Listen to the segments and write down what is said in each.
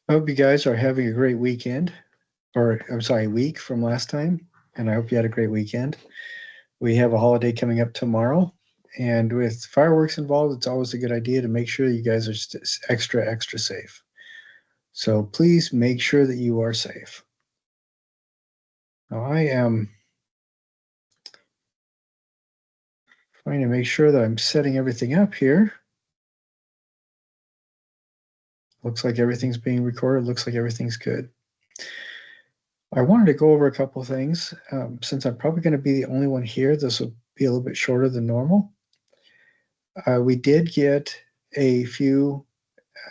I hope you guys are having a great weekend, or I'm sorry, week from last time. And I hope you had a great weekend. We have a holiday coming up tomorrow. And with fireworks involved, it's always a good idea to make sure you guys are extra, extra safe. So please make sure that you are safe. Now, I am trying to make sure that I'm setting everything up here. Looks like everything's being recorded. Looks like everything's good. I wanted to go over a couple of things. Since I'm probably going to be the only one here, this will be a little bit shorter than normal. We did get a few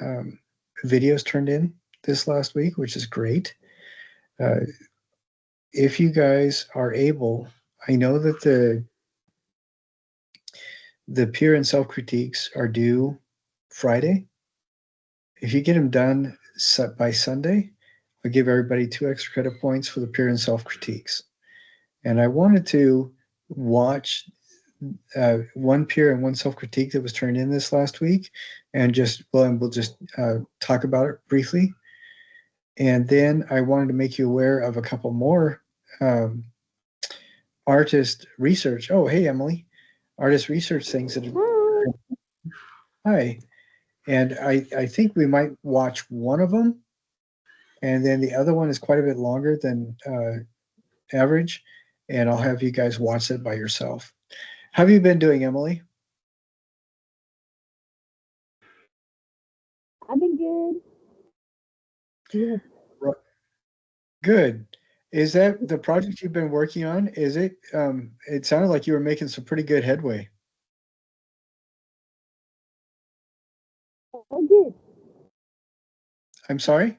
um, videos turned in this last week, which is great. Uh, if you guys are able, I know that the peer and self critiques are due Friday. If you get them done by Sunday, I'll give everybody 2 extra credit points for the peer and self critiques. And I wanted to watch one peer and one self critique that was turned in this last week, and we'll just talk about it briefly. And then I wanted to make you aware of a couple more um, artist research. Oh, hey, Emily, artist research things that. Hi. Hi, and I think we might watch one of them, and then the other one is quite a bit longer than average, and I'll have you guys watch it by yourself. How have you been doing, Emily? I've been good. Yeah. Good. Is that the project you've been working on? Is it? It sounded like you were making some pretty good headway. Oh, good. I'm sorry?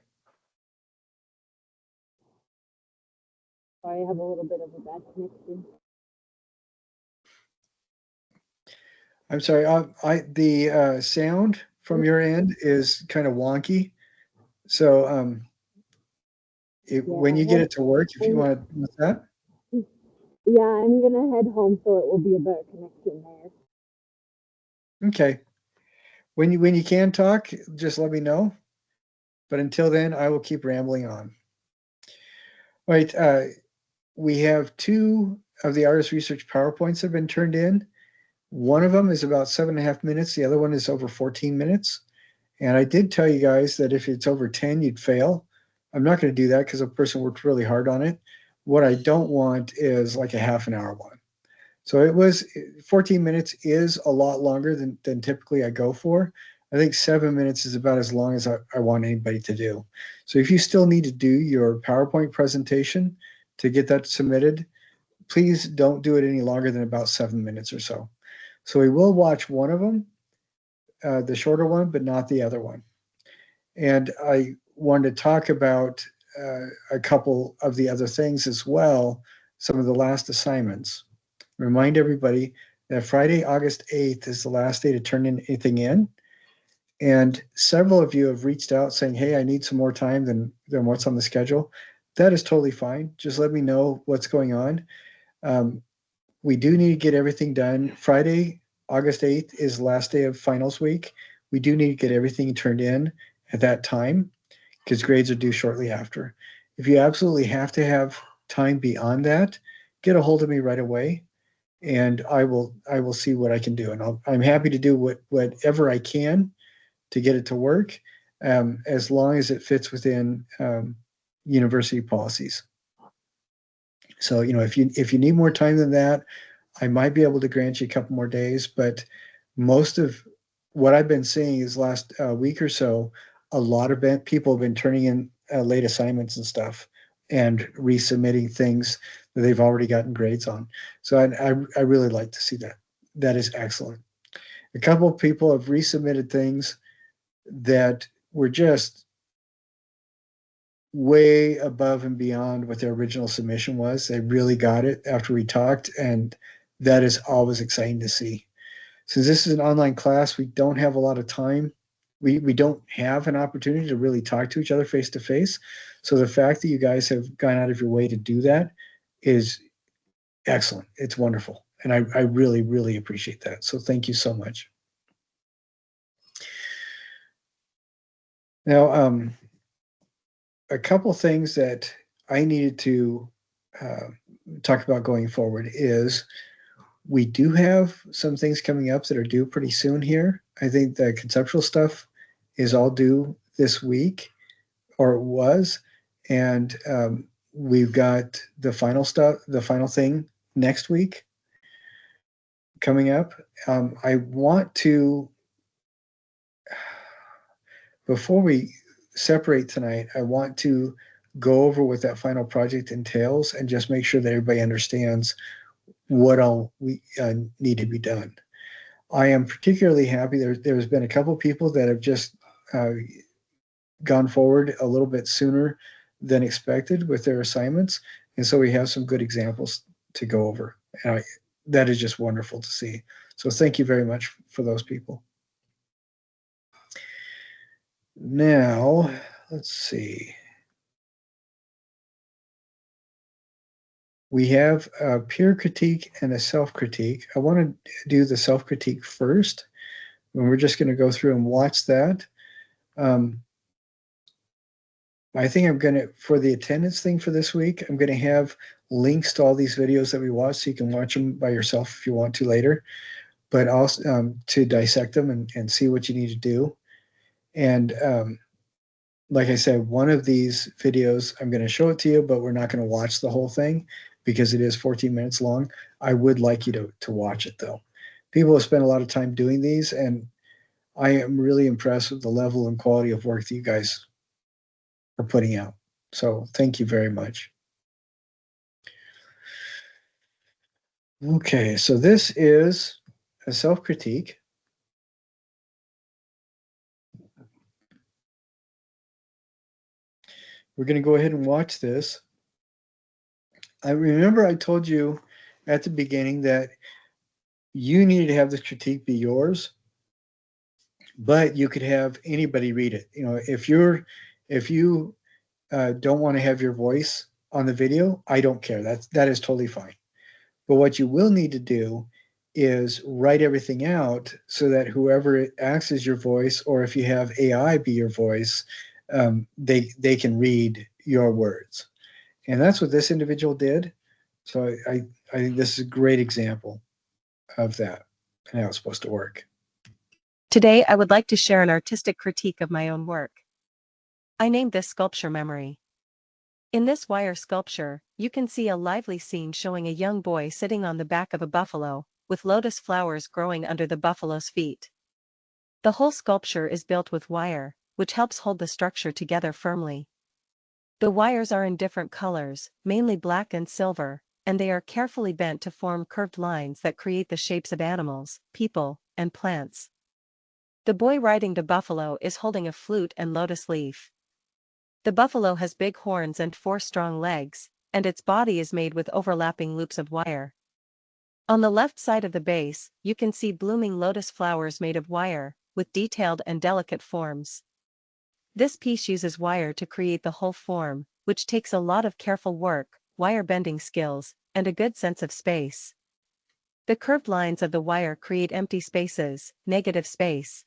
Sorry, I have a little bit of a bad connection. I'm sorry. The sound from your end is kind of wonky. So Yeah, when you get it to work, if you I'm, want to, what's that? yeah, I'm gonna head home so it will be a better connection there. Okay. When you can talk, just let me know. But until then, I will keep rambling on. All right. We have two of the artist research PowerPoints have been turned in. One of them is about 7.5 minutes. The other one is over 14 minutes. And I did tell you guys that if it's over 10, you'd fail. I'm not going to do that because a person worked really hard on it. What I don't want is like a half an hour one. So it was 14 minutes is a lot longer than typically I go for. I think 7 minutes is about as long as I want anybody to do. So if you still need to do your PowerPoint presentation to get that submitted, please don't do it any longer than about 7 minutes or so. So we will watch one of them, the shorter one, but not the other one. And I wanted to talk about a couple of the other things as well, some of the last assignments. Remind everybody that Friday, August 8th is the last day to turn in anything in. And several of you have reached out saying, hey, I need some more time than what's on the schedule. That is totally fine. Just let me know what's going on. Um, we do need to get everything done. Friday, August 8th is the last day of finals week. We do need to get everything turned in at that time because grades are due shortly after. If you absolutely have to have time beyond that, get a hold of me right away and I will see what I can do. And I'm happy to do whatever I can to get it to work, as long as it fits within university policies. So if you need more time than that, I might be able to grant you a couple more days, but most of what I've been seeing is last week or so, a lot of people have been turning in late assignments and stuff and resubmitting things that they've already gotten grades on. So I really like to see that. That is excellent. A couple of people have resubmitted things that were just way above and beyond what their original submission was. They really got it after we talked, and that is always exciting to see. Since this is an online class, we don't have a lot of time. We don't have an opportunity to really talk to each other face to face. So the fact that you guys have gone out of your way to do that is excellent. It's wonderful. And I really, really appreciate that. So thank you so much. Now, a couple things that I needed to talk about going forward is we do have some things coming up that are due pretty soon here. I think the conceptual stuff is all due this week, or it was, and we've got the final stuff, the final thing next week coming up. I want to, before we separate tonight, I want to go over what that final project entails and just make sure that everybody understands what all we need to be done. I am particularly happy. There's been a couple people that have just gone forward a little bit sooner than expected with their assignments, and so we have some good examples to go over. And that is just wonderful to see. So thank you very much for those people. Now, let's see. We have a peer critique and a self-critique. I want to do the self-critique first, and we're just going to go through and watch that. I think I'm going to, for the attendance thing for this week, I'm going to have links to all these videos that we watched so you can watch them by yourself if you want to later, but also to dissect them and see what you need to do. And like I said, one of these videos, I'm going to show it to you, but we're not going to watch the whole thing because it is 14 minutes long. I would like you to watch it though. People have spent a lot of time doing these, and I am really impressed with the level and quality of work that you guys are putting out. So thank you very much. Okay, so this is a self-critique. We're going to go ahead and watch this. I remember I told you at the beginning that you needed to have this critique be yours, but you could have anybody read it. You know, if you don't want to have your voice on the video, I don't care. That is totally fine. But what you will need to do is write everything out so that whoever acts as your voice, or if you have AI be your voice, they can read your words. And that's what this individual did. So I think this is a great example of that and how it's supposed to work. Today I would like to share an artistic critique of my own work. I named this sculpture Memory. In this wire sculpture, you can see a lively scene showing a young boy sitting on the back of a buffalo, with lotus flowers growing under the buffalo's feet. The whole sculpture is built with wire, which helps hold the structure together firmly. The wires are in different colors, mainly black and silver, and they are carefully bent to form curved lines that create the shapes of animals, people, and plants. The boy riding the buffalo is holding a flute and lotus leaf. The buffalo has big horns and 4 strong legs, and its body is made with overlapping loops of wire. On the left side of the base, you can see blooming lotus flowers made of wire, with detailed and delicate forms. This piece uses wire to create the whole form, which takes a lot of careful work, wire bending skills, and a good sense of space. The curved lines of the wire create empty spaces, negative space,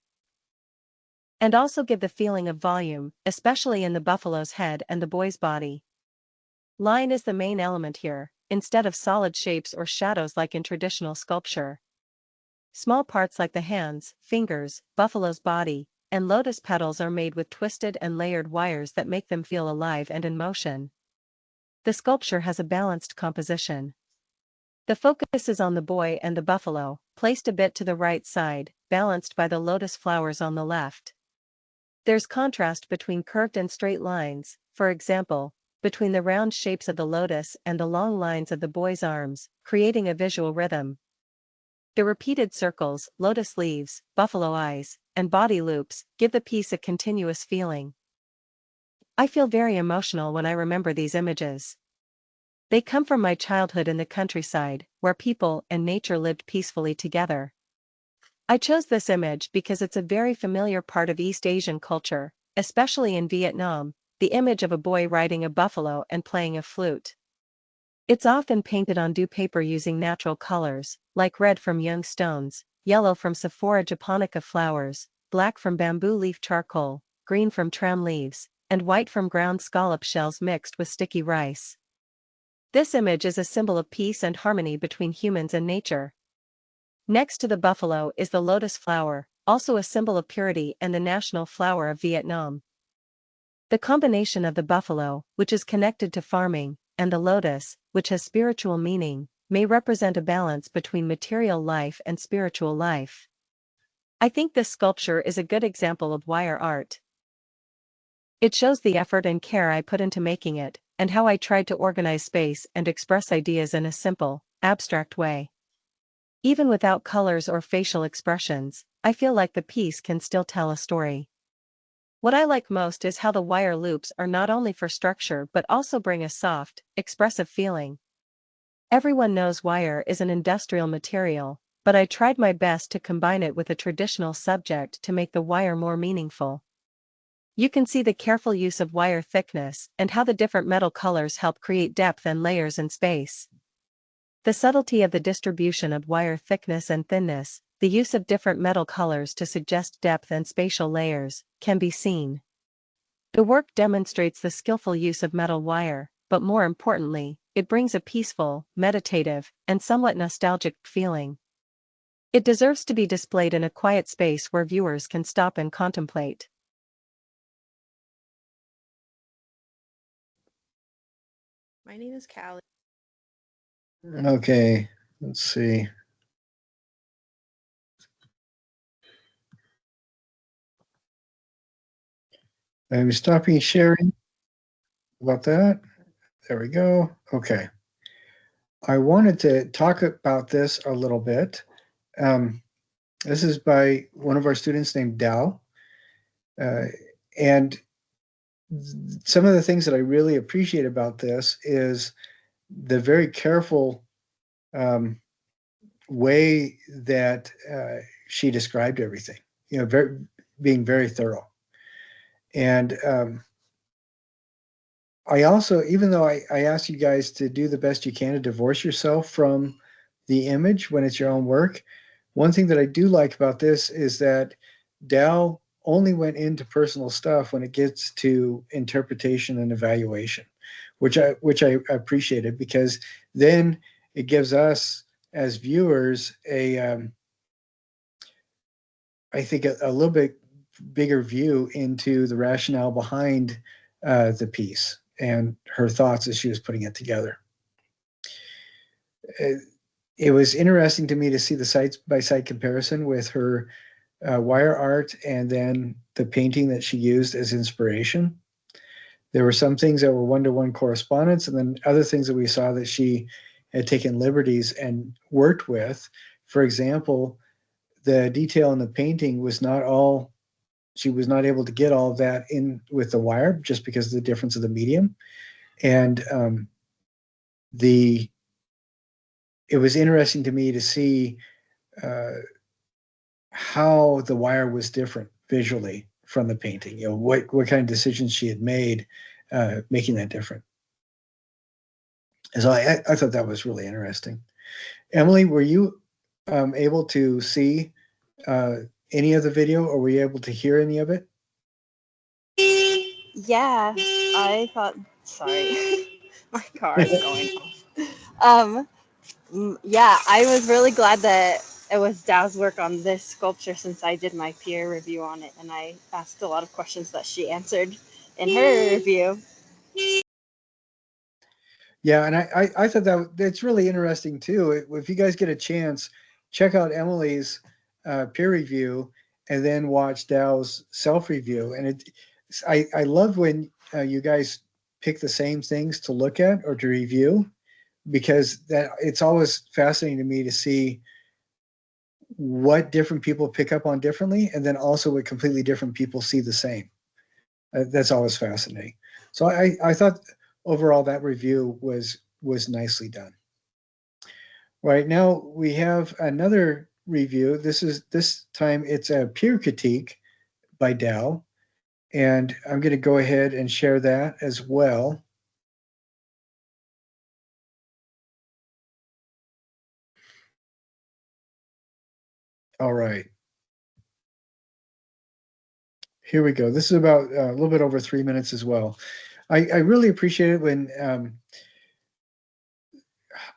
and also give the feeling of volume, especially in the buffalo's head and the boy's body. Line is the main element here, instead of solid shapes or shadows like in traditional sculpture. Small parts like the hands, fingers, buffalo's body, and lotus petals are made with twisted and layered wires that make them feel alive and in motion. The sculpture has a balanced composition. The focus is on the boy and the buffalo, placed a bit to the right side, balanced by the lotus flowers on the left. There's contrast between curved and straight lines, for example, between the round shapes of the lotus and the long lines of the boy's arms, creating a visual rhythm. The repeated circles, lotus leaves, buffalo eyes, and body loops give the piece a continuous feeling. I feel very emotional when I remember these images. They come from my childhood in the countryside, where people and nature lived peacefully together. I chose this image because it's a very familiar part of East Asian culture, especially in Vietnam, the image of a boy riding a buffalo and playing a flute. It's often painted on doux paper using natural colors, like red from young stones, yellow from Sephora japonica flowers, black from bamboo leaf charcoal, green from tram leaves, and white from ground scallop shells mixed with sticky rice. This image is a symbol of peace and harmony between humans and nature. Next to the buffalo is the lotus flower, also a symbol of purity and the national flower of Vietnam. The combination of the buffalo, which is connected to farming, and the lotus, which has spiritual meaning, may represent a balance between material life and spiritual life. I think this sculpture is a good example of wire art. It shows the effort and care I put into making it, and how I tried to organize space and express ideas in a simple, abstract way. Even without colors or facial expressions, I feel like the piece can still tell a story. What I like most is how the wire loops are not only for structure but also bring a soft, expressive feeling. Everyone knows wire is an industrial material, but I tried my best to combine it with a traditional subject to make the wire more meaningful. You can see the careful use of wire thickness and how the different metal colors help create depth and layers in space. The subtlety of the distribution of wire thickness and thinness, the use of different metal colors to suggest depth and spatial layers, can be seen. The work demonstrates the skillful use of metal wire, but more importantly, it brings a peaceful, meditative, and somewhat nostalgic feeling. It deserves to be displayed in a quiet space where viewers can stop and contemplate. My name is Callie. Okay, let's see. I'm stopping sharing about that. There we go. Okay. I wanted to talk about this a little bit. Um, this is by one of our students named Dow. And some of the things that I really appreciate about this is the very careful um, way that she described everything, being very thorough. And I also, even though I asked you guys to do the best you can to divorce yourself from the image when it's your own work, one thing that I do like about this is that Dow only went into personal stuff when it gets to interpretation and evaluation, which I appreciated, because then it gives us as viewers I think a little bit bigger view into the rationale behind the piece and her thoughts as she was putting it together. It was interesting to me to see the side-by-side comparison with her wire art and then the painting that she used as inspiration. There were some things that were one-to-one correspondence, and then other things that we saw that she had taken liberties and worked with. For example, the detail in the painting was not all, she was not able to get all of that in with the wire just because of the difference of the medium. And the it was interesting to me to see uh, how the wire was different visually from the painting. What kind of decisions she had made, making that different. And so I thought that was really interesting. Emily, were you able to see uh, any of the video, or were you able to hear any of it? Yeah, I thought. Sorry, my car is going off. Yeah, I was really glad that it was Dow's work on this sculpture since I did my peer review on it and I asked a lot of questions that she answered in her review. Yeah, and I thought that's really interesting too. If you guys get a chance, check out Emily's peer review and then watch Dow's self review. And I love when you guys pick the same things to look at or to review, because that it's always fascinating to me to see what different people pick up on differently, and then also what completely different people see the same. That's always fascinating. So I thought overall that review was nicely done. Right now we have another review. This time it's a peer critique by Dow, and I'm going to go ahead and share that as well. All right. here we go. This is about a little bit over 3 minutes as well. I really appreciate it when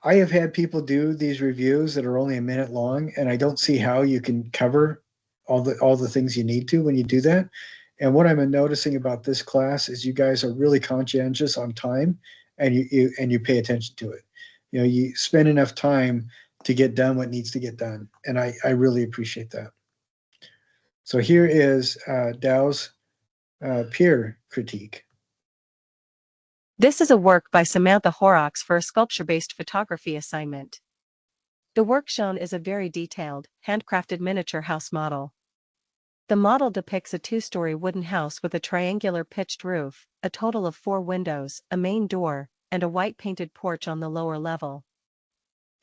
I have had people do these reviews that are only a minute long, and I don't see how you can cover all the things you need to when you do that. And what I'm noticing about this class is you guys are really conscientious on time, and you pay attention to it. You know, you spend enough time to get done what needs to get done, and I really appreciate that. So here is Dow's peer critique. This is a work by Samantha Horrocks for a sculpture-based photography assignment. The work shown is a very detailed, handcrafted miniature house model. The model depicts a two-story wooden house with a triangular pitched roof, a total of 4 windows, a main door, and a white painted porch on the lower level.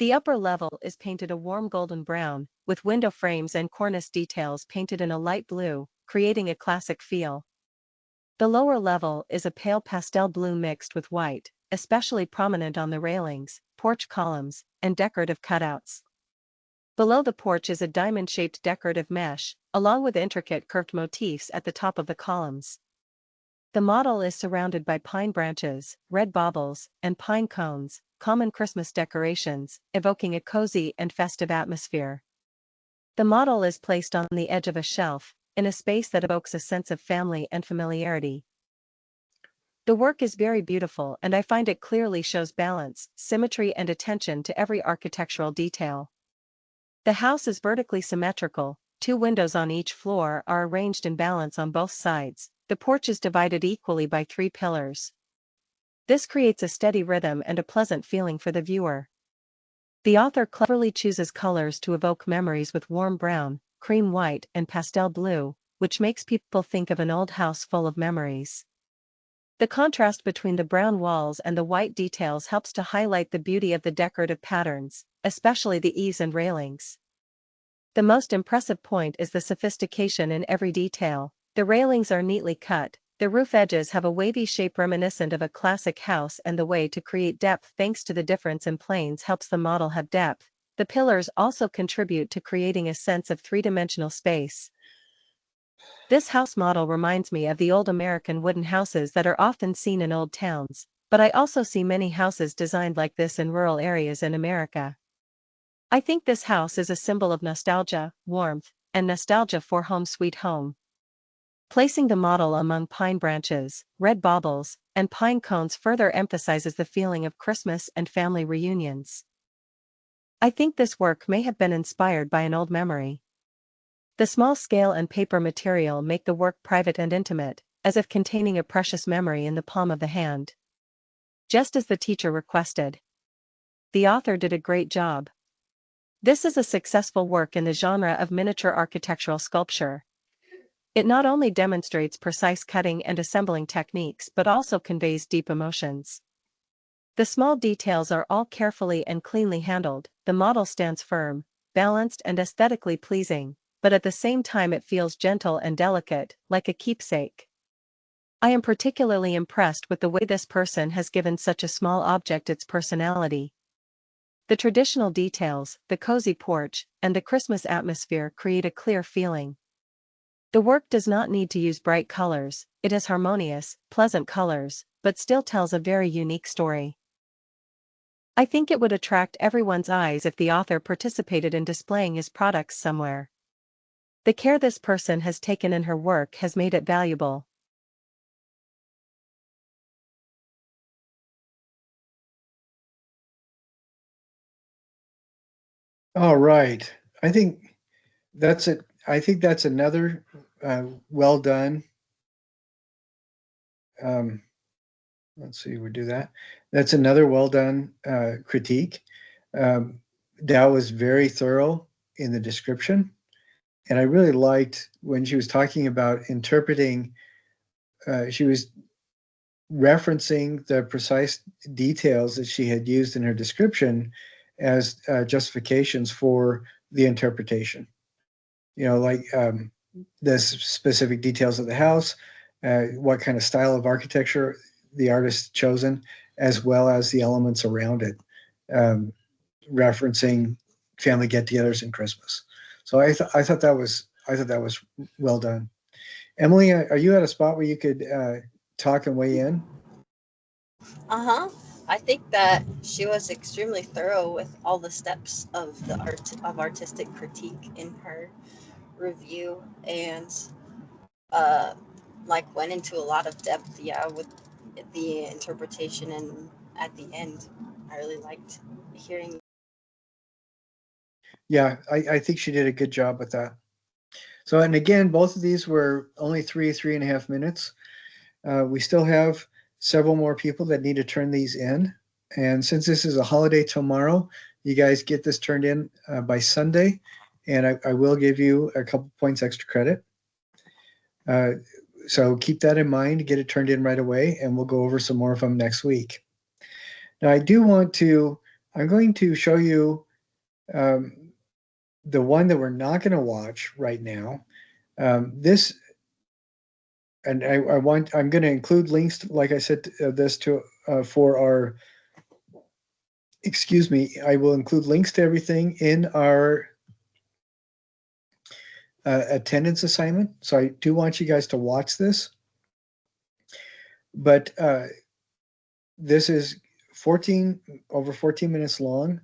The upper level is painted a warm golden brown, with window frames and cornice details painted in a light blue, creating a classic feel. The lower level is a pale pastel blue mixed with white, especially prominent on the railings, porch columns, and decorative cutouts. Below the porch is a diamond-shaped decorative mesh, along with intricate curved motifs at the top of the columns. The model is surrounded by pine branches, red baubles, and pine cones, common Christmas decorations, evoking a cozy and festive atmosphere. The model is placed on the edge of a shelf, in a space that evokes a sense of family and familiarity. The work is very beautiful, and I find it clearly shows balance, symmetry, and attention to every architectural detail. The house is vertically symmetrical, 2 windows on each floor are arranged in balance on both sides, the porch is divided equally by 3 pillars. This creates a steady rhythm and a pleasant feeling for the viewer. The author cleverly chooses colors to evoke memories with warm brown, cream white, and pastel blue, which makes people think of an old house full of memories. The contrast between the brown walls and the white details helps to highlight the beauty of the decorative patterns, especially the eaves and railings. The most impressive point is the sophistication in every detail. The railings are neatly cut, the roof edges have a wavy shape reminiscent of a classic house, and the way to create depth thanks to the difference in planes helps the model have depth. The pillars also contribute to creating a sense of three-dimensional space. This house model reminds me of the old American wooden houses that are often seen in old towns, but I also see many houses designed like this in rural areas in America. I think this house is a symbol of nostalgia, warmth, and nostalgia for home sweet home. Placing the model among pine branches, red baubles, and pine cones further emphasizes the feeling of Christmas and family reunions. I think this work may have been inspired by an old memory. The small scale and paper material make the work private and intimate, as if containing a precious memory in the palm of the hand. Just as the teacher requested. The author did a great job. This is a successful work in the genre of miniature architectural sculpture. It not only demonstrates precise cutting and assembling techniques but also conveys deep emotions. The small details are all carefully and cleanly handled, the model stands firm, balanced, and aesthetically pleasing, but at the same time it feels gentle and delicate, like a keepsake. I am particularly impressed with the way this person has given such a small object its personality. The traditional details, the cozy porch, and the Christmas atmosphere create a clear feeling. The work does not need to use bright colors, it has harmonious, pleasant colors, but still tells a very unique story. I think it would attract everyone's eyes if the author participated in displaying his products somewhere. The care this person has taken in her work has made it valuable. All right. I think that's it. I think that's another well done. Um, let's see, we do that. That's another well done critique. Um, Dow was very thorough in the description, and I really liked when she was talking about interpreting. She was referencing the precise details that she had used in her description as justifications for the interpretation. You know, like the specific details of the house, what kind of style of architecture the artist chosen, as well as the elements around it, referencing family get-togethers and Christmas. So I thought that was well done. Emily, are you at a spot where you could talk and weigh in? Uh-huh. I think that she was extremely thorough with all the steps of the artistic critique in her review, and uh like went into a lot of depth, yeah, with the interpretation, and at the end I really liked hearing. Yeah, I think she did a good job with that. So, and again, both of these were only 3.5 minutes. We still have several more people that need to turn these in. And since this is a holiday tomorrow, you guys get this turned in by Sunday, and I will give you a couple points extra credit. So keep that in mind, get it turned in right away, and we'll go over some more of them next week. Now, I'm going to show you um, the one that we're not going to watch right now. This, and I'm going to include links, like I said, this to for our, excuse me, I will include links to everything in our attendance assignment. So I do want you guys to watch this, but this is over 14 minutes long,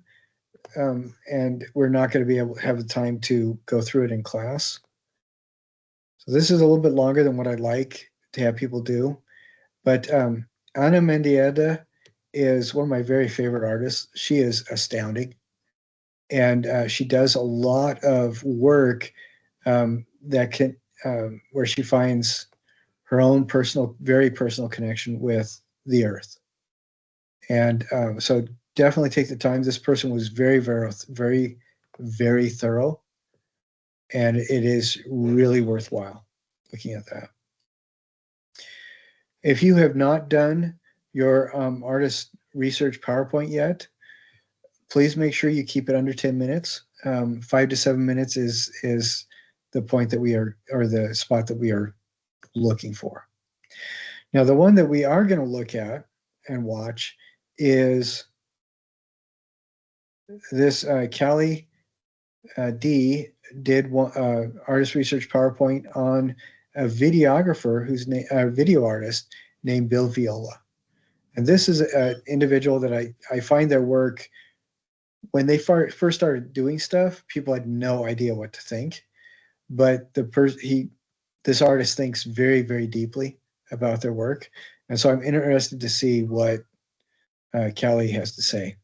and we're not going to be able to have the time to go through it in class. So this is a little bit longer than what I'd like to have people do. But Ana Mendieta is one of my very favorite artists. She is astounding. And she does a lot of work that can, where she finds her own very personal connection with the earth. And so definitely take the time. This person was very, very, very, very thorough. And it is really worthwhile looking at that. If you have not done your artist research PowerPoint yet, please make sure you keep it under 10 minutes. 5 to 7 minutes is the point that we are, or the spot that we are looking for. Now, the one that we are going to look at and watch is this Callie D did one, artist research PowerPoint on a videographer a video artist named Bill Viola. And this is an individual that I find their work, when they first started doing stuff, people had no idea what to think. But this artist thinks very, very deeply about their work. And so I'm interested to see what Callie has to say.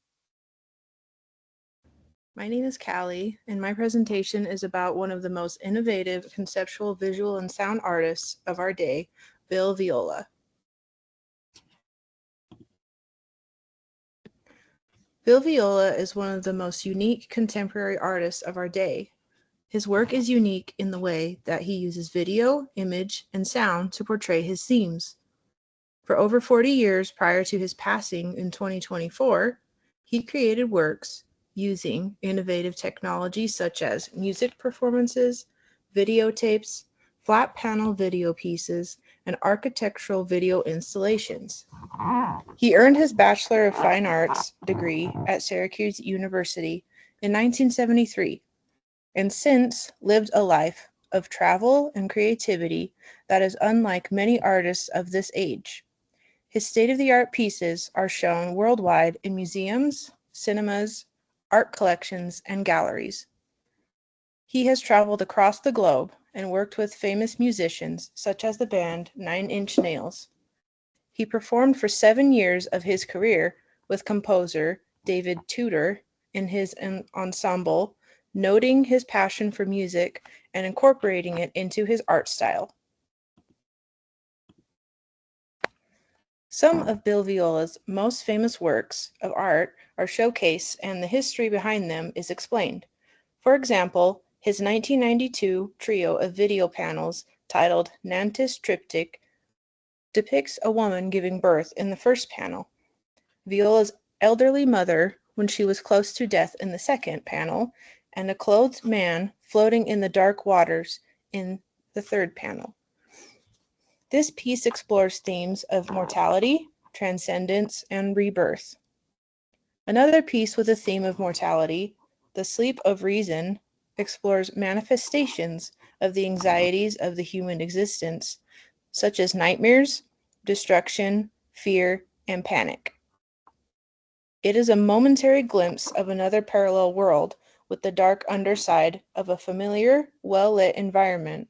My name is Callie, and my presentation is about one of the most innovative conceptual visual and sound artists of our day, Bill Viola. Bill Viola is one of the most unique contemporary artists of our day. His work is unique in the way that he uses video, image, and sound to portray his themes. For over 40 years prior to his passing in 2024, he created works using innovative technologies such as music performances, videotapes, flat panel video pieces, and architectural video installations. He earned his Bachelor of Fine Arts degree at Syracuse University in 1973, and since lived a life of travel and creativity that is unlike many artists of this age. His state-of-the-art pieces are shown worldwide in museums, cinemas, art collections, and galleries. He has traveled across the globe and worked with famous musicians such as the band 9 Inch Nails. He performed for 7 years of his career with composer David Tudor in his ensemble, noting his passion for music and incorporating it into his art style. Some of Bill Viola's most famous works of art are showcased and the history behind them is explained. For example, his 1992 trio of video panels titled Nantes Triptych depicts a woman giving birth in the first panel, Viola's elderly mother when she was close to death in the second panel, and a clothed man floating in the dark waters in the third panel. This piece explores themes of mortality, transcendence, and rebirth. Another piece with a theme of mortality, The Sleep of Reason, explores manifestations of the anxieties of the human existence, such as nightmares, destruction, fear, and panic. It is a momentary glimpse of another parallel world with the dark underside of a familiar, well-lit environment.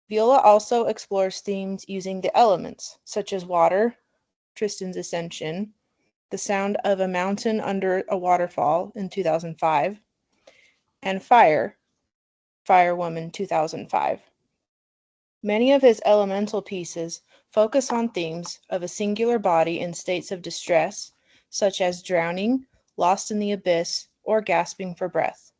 Viola also explores themes using the elements, such as water, Tristan's Ascension, the sound of a mountain under a waterfall in 2005, and fire, Firewoman 2005. Many of his elemental pieces focus on themes of a singular body in states of distress, such as drowning, lost in the abyss, or gasping for breath.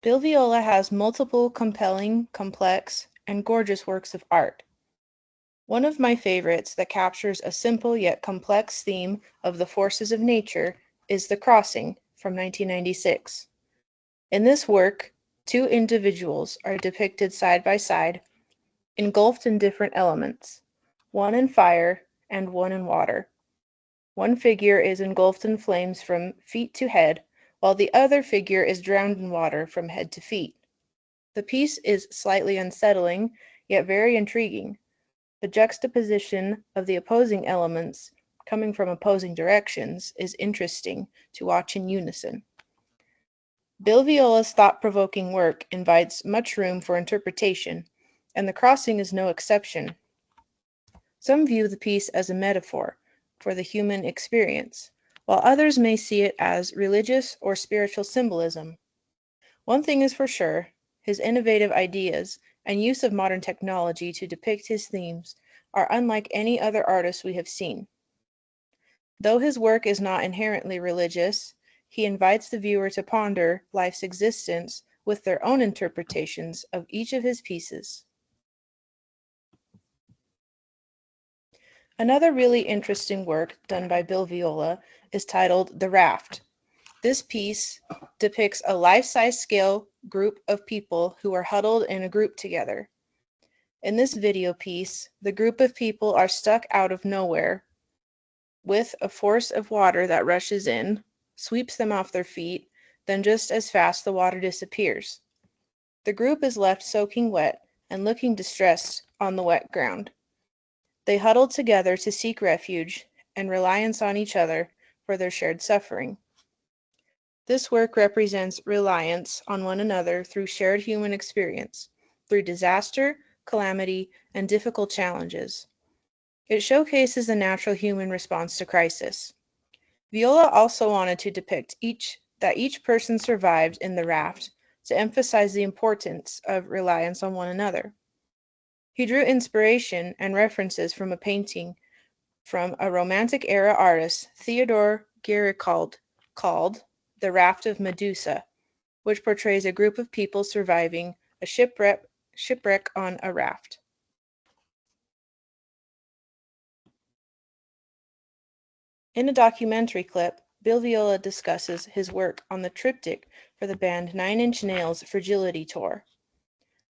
Bill Viola has multiple compelling, complex, and gorgeous works of art. One of my favorites that captures a simple yet complex theme of the forces of nature is The Crossing from 1996. In this work, two individuals are depicted side by side, engulfed in different elements, one in fire and one in water. One figure is engulfed in flames from feet to head, while the other figure is drowned in water from head to feet. The piece is slightly unsettling, yet very intriguing. The juxtaposition of the opposing elements coming from opposing directions is interesting to watch in unison. Bill Viola's thought-provoking work invites much room for interpretation, and The Crossing is no exception. Some view the piece as a metaphor for the human experience, while others may see it as religious or spiritual symbolism. One thing is for sure, his innovative ideas and use of modern technology to depict his themes are unlike any other artist we have seen. Though his work is not inherently religious, he invites the viewer to ponder life's existence with their own interpretations of each of his pieces. Another really interesting work done by Bill Viola is titled The Raft. This piece depicts a life-size scale group of people who are huddled in a group together. In this video piece, the group of people are stuck out of nowhere with a force of water that rushes in, sweeps them off their feet, then just as fast the water disappears. The group is left soaking wet and looking distressed on the wet ground. They huddle together to seek refuge and reliance on each other for their shared suffering. This work represents reliance on one another through shared human experience, through disaster, calamity, and difficult challenges. It showcases the natural human response to crisis. Viola also wanted to depict that each person survived in the raft to emphasize the importance of reliance on one another. He drew inspiration and references from a painting from a Romantic-era artist, Theodore Géricault, called The Raft of Medusa, which portrays a group of people surviving a shipwreck on a raft. In a documentary clip, Bill Viola discusses his work on the triptych for the band Nine Inch Nails' Fragility tour.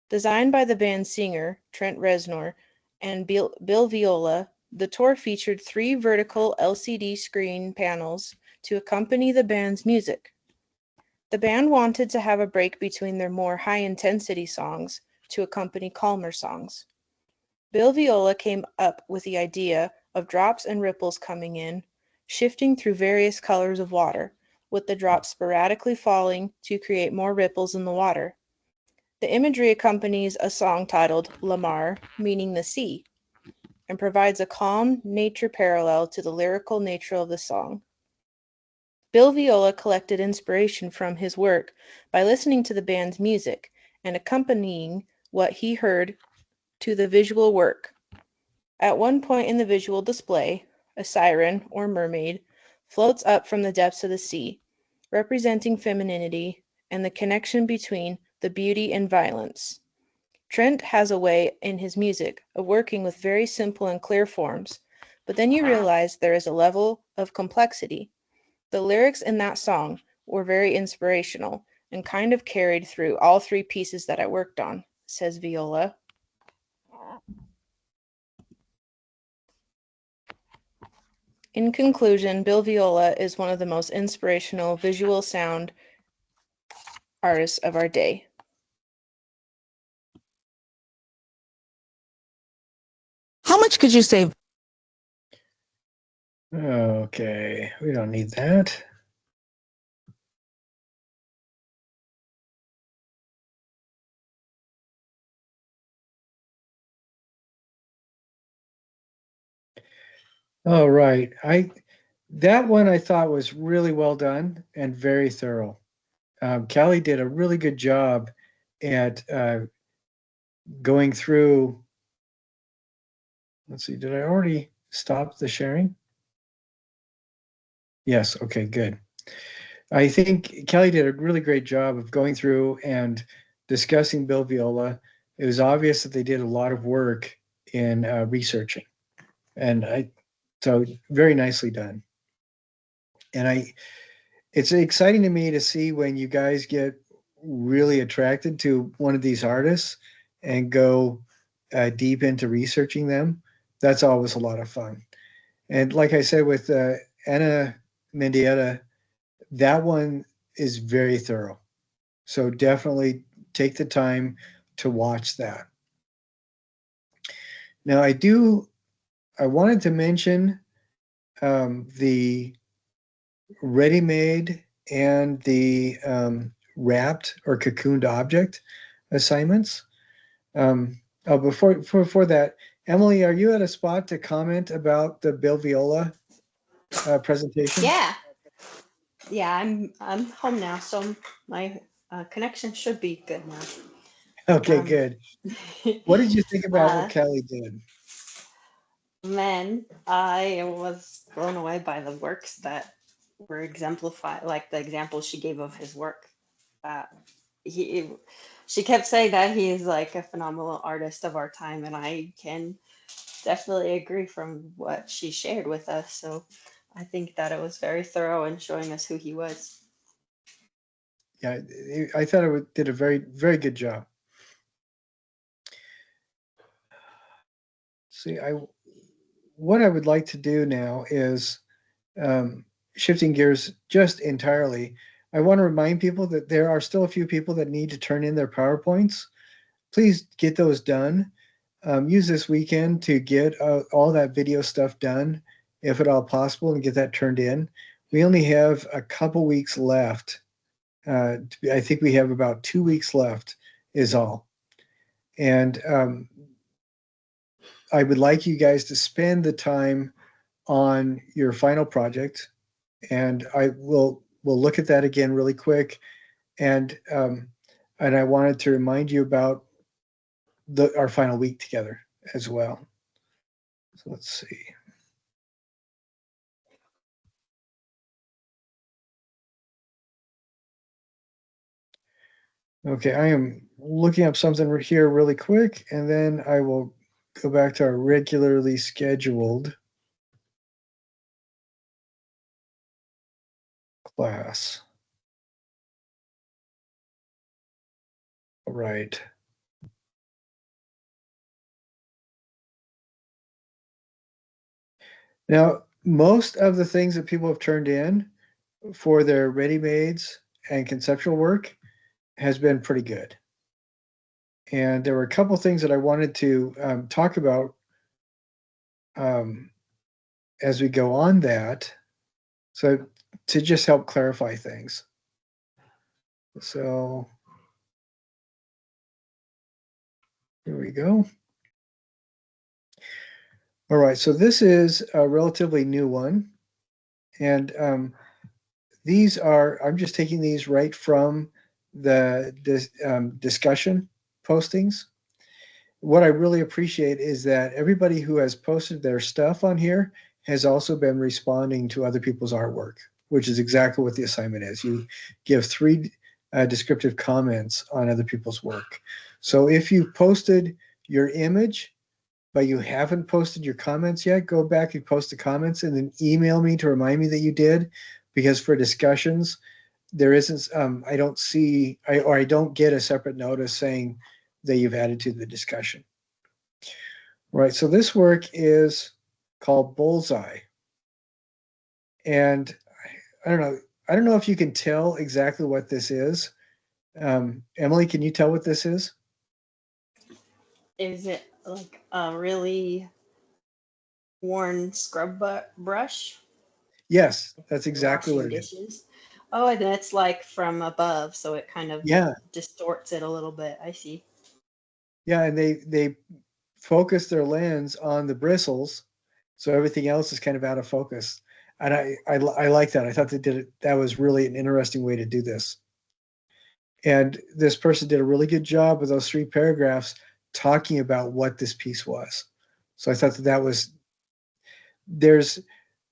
Designed by the band's singer, Trent Reznor, and Bill Viola, the tour featured 3 vertical LCD screen panels to accompany the band's music. The band wanted to have a break between their more high-intensity songs to accompany calmer songs. Bill Viola came up with the idea of drops and ripples coming in, shifting through various colors of water, with the drops sporadically falling to create more ripples in the water. The imagery accompanies a song titled La Mar, meaning the sea, and provides a calm nature parallel to the lyrical nature of the song. Bill Viola collected inspiration from his work by listening to the band's music and accompanying what he heard to the visual work. At one point in the visual display, a siren, or mermaid, floats up from the depths of the sea, representing femininity and the connection between the beauty and violence. Trent has a way in his music of working with very simple and clear forms, but then you realize there is a level of complexity. The lyrics in that song were very inspirational and kind of carried through all 3 pieces that I worked on, says Viola. In conclusion, Bill Viola is one of the most inspirational visual sound artists of our day. How much could you save? Okay, we don't need that. All right, that one I thought was really well done and very thorough. Callie did a really good job at going through. Let's see, did I already stop the sharing? Yes, okay, good. I think Kelly did a really great job of going through and discussing Bill Viola. It was obvious that they did a lot of work in researching, and so very nicely done. And it's exciting to me to see when you guys get really attracted to one of these artists and go deep into researching them. That's always a lot of fun. And like I said, with Ana Mendieta, that one is very thorough. So definitely take the time to watch that. Now, I wanted to mention the ready-made and the wrapped or cocooned object assignments. Before that, Emily, are you at a spot to comment about the Bill Viola presentation? Yeah, I'm home now, so my connection should be good now. Okay, good. What did you think about what Kelly did? Man, I was blown away by the works that were exemplified, like the examples she gave of his work. Uh, he, she kept saying that he is like a phenomenal artist of our time, and I can definitely agree from what she shared with us. So I think that it was very thorough in showing us who he was. Yeah, I thought it did a very, very good job. See, what I would like to do now is shifting gears just entirely. I want to remind people that there are still a few people that need to turn in their PowerPoints. Please get those done. Use this weekend to get all that video stuff done, if at all possible, and get that turned in. We only have a couple weeks left. I think we have about 2 weeks left, is all. And I would like you guys to spend the time on your final project, and we'll look at that again really quick. And I wanted to remind you about our final week together as well. So let's see. Okay, I am looking up something here really quick, and then I will go back to our regularly scheduled class. All right. Now, most of the things that people have turned in for their ready-mades and conceptual work has been pretty good. And there were a couple things that I wanted to talk about as we go on that. So to just help clarify things. So here we go. All right, so this is a relatively new one. And these are, I'm just taking these right from the discussion postings. What I really appreciate is that everybody who has posted their stuff on here has also been responding to other people's artwork, which is exactly what the assignment is. You give 3 descriptive comments on other people's work. So if you posted your image, but you haven't posted your comments yet, go back and post the comments and then email me to remind me that you did, because for discussions, there isn't, I don't see, or I don't get a separate notice saying that you've added to the discussion. Right, so this work is called Bullseye. And I don't know. I don't know if you can tell exactly what this is. Emily, can you tell what this is? Is it like a really worn scrub brush Yes, that's for exactly what washing it is. dishes? Oh, and it's like from above, so it kind of Yeah, distorts it a little bit. I see. yeah, and they focus their lens on the bristles, so everything else is kind of out of focus. And I like that. I thought they did it. That was really an interesting way to do this. And this person did a really good job with those 3 paragraphs talking about what this piece was. So I thought that was there's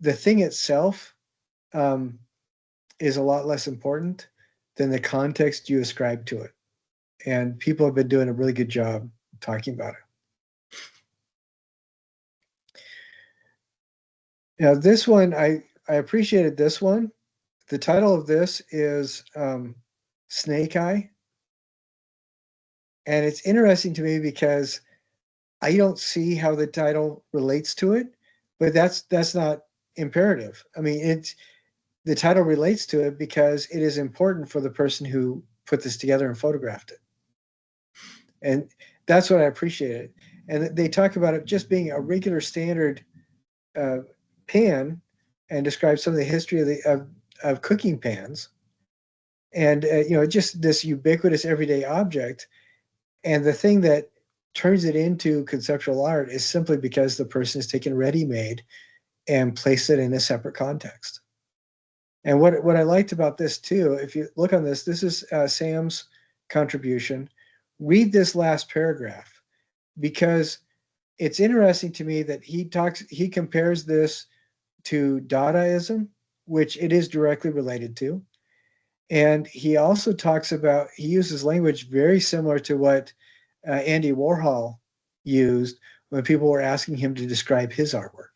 the thing itself um, is a lot less important than the context you ascribe to it. And people have been doing a really good job talking about it. Now, this one, I appreciated this one. The title of this is Snake Eye. And it's interesting to me because I don't see how the title relates to it, but that's not imperative. I mean, it's the title relates to it because it is important for the person who put this together and photographed it. And that's what I appreciated. And they talk about it just being a regular standard uh, pan and describe some of the history of cooking pans. And, just this ubiquitous everyday object. And the thing that turns it into conceptual art is simply because the person has taken ready-made and placed it in a separate context. And what I liked about this too, if you look on this, this is Sam's contribution. Read this last paragraph because it's interesting to me that he compares this to Dadaism, which it is directly related to. And he also he uses language very similar to what Andy Warhol used when people were asking him to describe his artwork.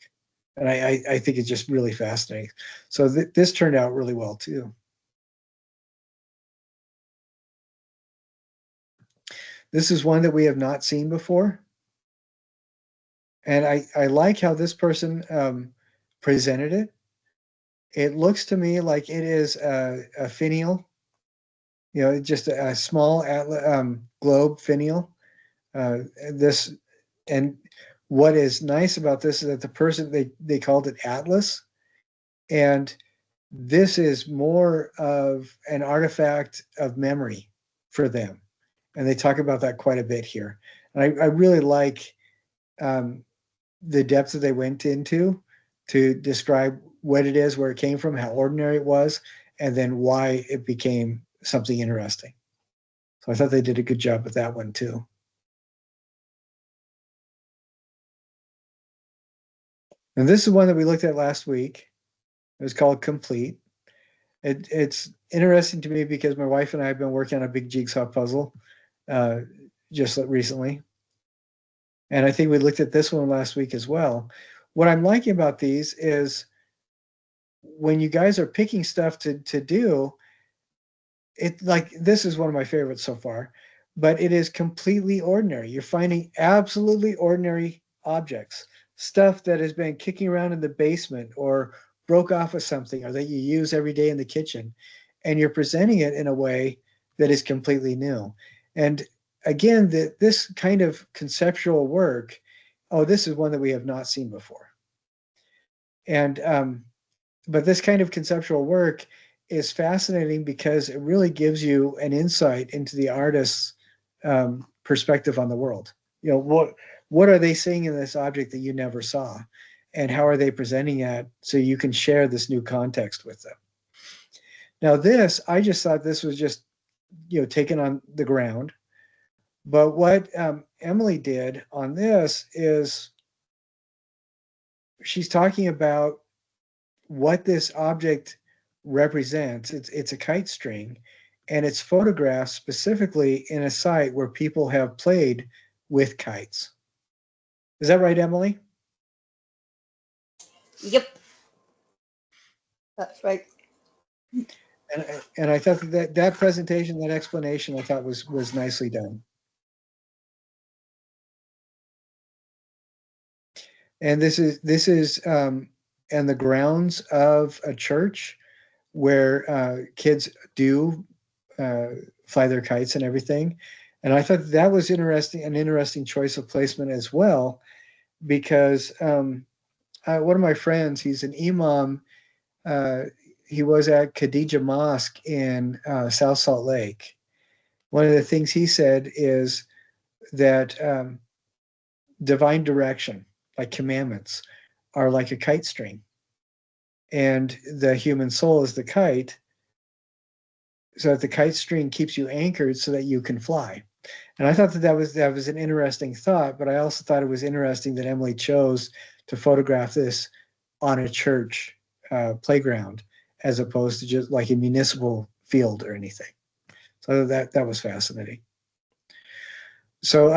And I think it's just really fascinating. So this turned out really well too. This is one that we have not seen before. And I like how this person presented it. It looks to me like it is a finial, just a small globe finial. This and what is nice about this is that the person they called it Atlas, and this is more of an artifact of memory for them, and they talk about that quite a bit here. And I really like the depth that they went into to describe what it is, where it came from, how ordinary it was, and then why it became something interesting. So I thought they did a good job with that one too. And this is one that we looked at last week. It was called Complete. It's interesting to me because my wife and I have been working on a big jigsaw puzzle uh, just recently. And I think we looked at this one last week as well. What I'm liking about these is when you guys are picking stuff to do, it like this is one of my favorites so far, but it is completely ordinary. You're finding absolutely ordinary objects, stuff that has been kicking around in the basement or broke off of something or that you use every day in the kitchen, and you're presenting it in a way that is completely new. And again, this kind of conceptual work, oh, this is one that we have not seen before. And but this kind of conceptual work is fascinating because it really gives you an insight into the artist's perspective on the world. What are they seeing in this object that you never saw, and how are they presenting it so you can share this new context with them? Now, I just thought this was just taken on the ground, but what Emily did on this is she's talking about what this object represents. It's a kite string, and it's photographed specifically in a site where people have played with kites. Is that right, Emily? Yep, that's right. And I thought that presentation, that explanation, I thought was nicely done. And this is and the grounds of a church where kids do fly their kites and everything. And I thought that was interesting, an interesting choice of placement as well, because one of my friends, he's an imam. Uh, he was at Khadija Mosque in South Salt Lake. One of the things he said is that divine direction, like commandments, are like a kite string, and the human soul is the kite, so that the kite string keeps you anchored so that you can fly. And I thought that that was an interesting thought, but I also thought it was interesting that Emily chose to photograph this on a church playground as opposed to just like a municipal field or anything. So that was fascinating. So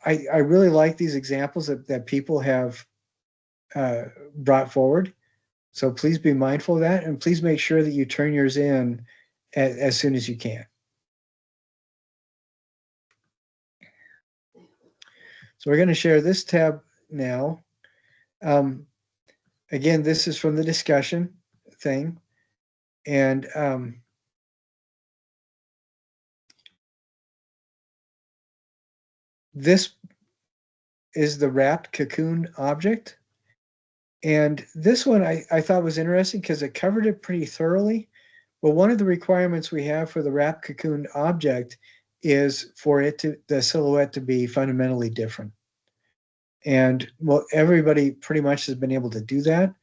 I really like these examples that people have brought forward. So please be mindful of that, and please make sure that you turn yours in as soon as you can. So we're going to share this tab now. Again, this is from the discussion thing. And this is the wrapped cocoon object. And this one I thought was interesting because it covered it pretty thoroughly. But one of the requirements we have for the wrapped cocoon object is for it to, the silhouette to be fundamentally different. And well, everybody pretty much has been able to do that.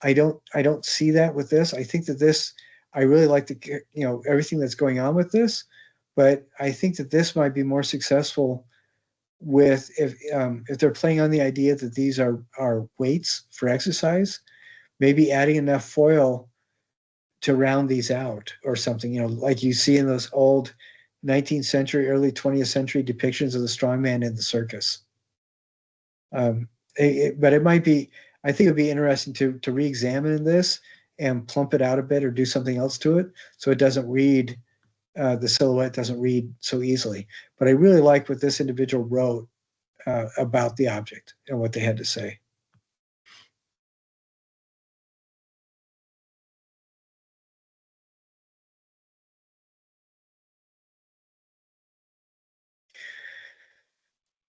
I don't see that with this. I think that this, I really like the, everything that's going on with this, but I think that this might be more successful with if they're playing on the idea that these are weights for exercise, maybe adding enough foil to round these out or something, like you see in those old 19th century, early 20th century depictions of the strongman in the circus. But it might be, I think it'd be interesting to re-examine this and plump it out a bit or do something else to it so it doesn't read, the silhouette doesn't read so easily. But I really like what this individual wrote about the object and what they had to say.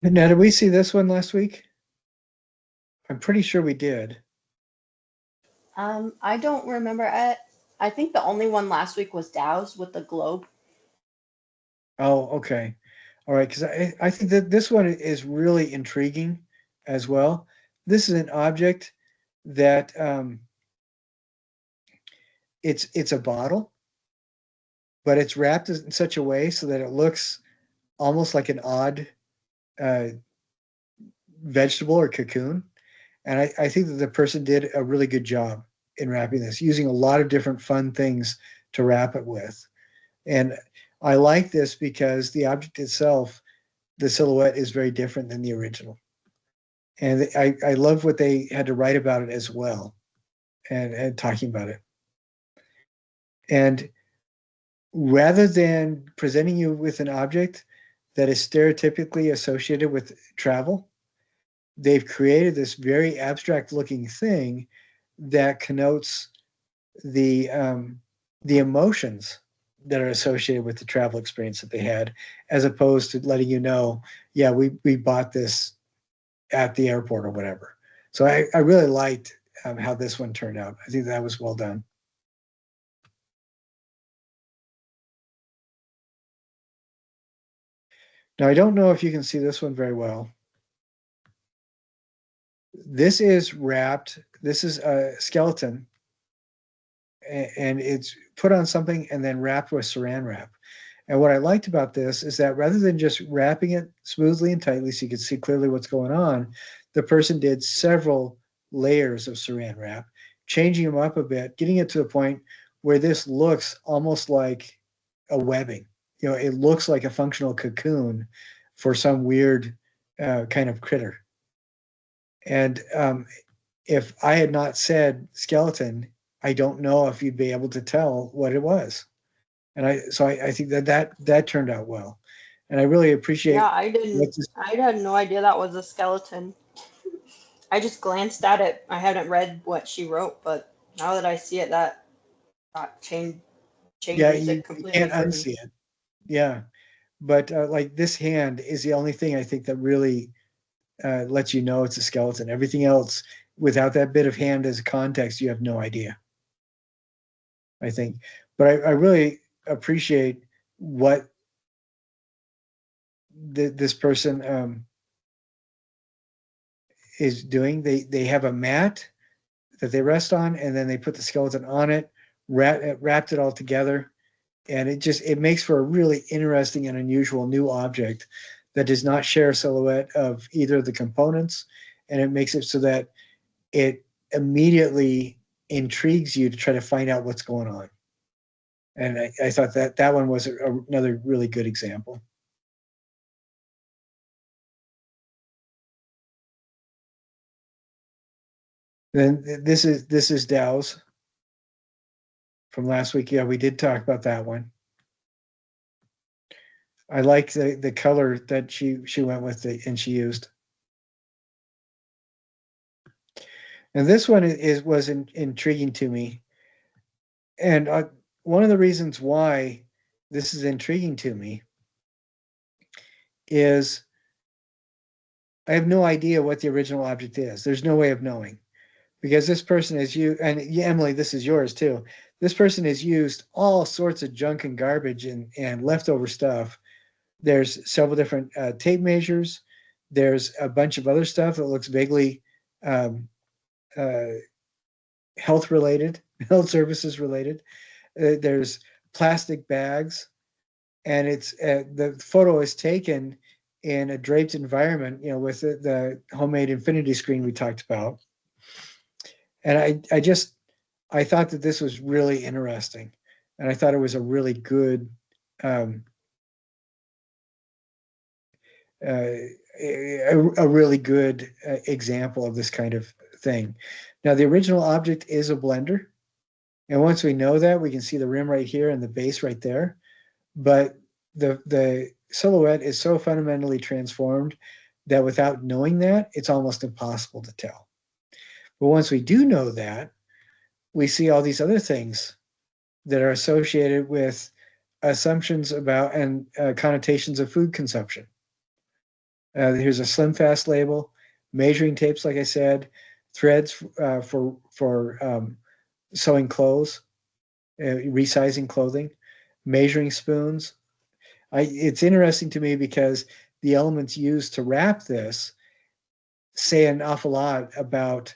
Now, did we see this one last week? I'm pretty sure we did. I don't remember it. I think the only one last week was Dow's with the globe. Oh, okay. All right, because I think that this one is really intriguing as well. This is an object that it's a bottle, but it's wrapped in such a way so that it looks almost like an odd uh, vegetable or cocoon. And I think that the person did a really good job in wrapping this, using a lot of different fun things to wrap it with. And I like this because the object itself, the silhouette, is very different than the original. And I love what they had to write about it as well, and talking about it. And rather than presenting you with an object that is stereotypically associated with travel, they've created this very abstract looking thing that connotes the emotions that are associated with the travel experience that they had, as opposed to letting you know, yeah, we bought this at the airport or whatever. So I really liked how this one turned out. I think that was well done. Now, I don't know if you can see this one very well. This is wrapped. This is a skeleton, and it's put on something and then wrapped with saran wrap. And what I liked about this is that rather than just wrapping it smoothly and tightly so you could see clearly what's going on, the person did several layers of saran wrap, changing them up a bit, getting it to the point where this looks almost like a webbing. It looks like a functional cocoon for some weird kind of critter. And if I had not said skeleton, I don't know if you'd be able to tell what it was. And I think that turned out well. And I really appreciate Yeah, I didn't. I had no idea that was a skeleton. I just glanced at it. I haven't read what she wrote, but now that I see it, that Yeah, changes it you completely can't for me. unsee it. Yeah, but like this hand is the only thing I think that really lets you know it's a skeleton. Everything else, without that bit of hand as a context, you have no idea. I think, but I really appreciate what this person is doing. They have a mat that they rest on, and then they put the skeleton on it, wrapped it all together, and it makes for a really interesting and unusual new object that does not share a silhouette of either of the components, and it makes it so that it immediately intrigues you to try to find out what's going on. And I thought that one was another really good example. Then this is Dow's from last week. Yeah, we did talk about that one. I like the color that she went with and she used. And this one was intriguing to me. And one of the reasons why this is intriguing to me is I have no idea what the original object is. There's no way of knowing because this person is and Emily, this is yours too. This person has used all sorts of junk and garbage and leftover stuff. There's several different tape measures. There's a bunch of other stuff that looks vaguely um, uh, health related, health services related. There's plastic bags, and it's the photo is taken in a draped environment, with the homemade infinity screen we talked about. And I thought that this was really interesting, and I thought it was a really good um, a really good example of this kind of thing. Now, the original object is a blender, and once we know that, we can see the rim right here and the base right there. But the silhouette is so fundamentally transformed that without knowing that, it's almost impossible to tell. But once we do know that, we see all these other things that are associated with assumptions about and connotations of food consumption. Here's a Slim Fast label, measuring tapes, like I said, threads for sewing clothes, resizing clothing, measuring spoons. It's interesting to me because the elements used to wrap this say an awful lot about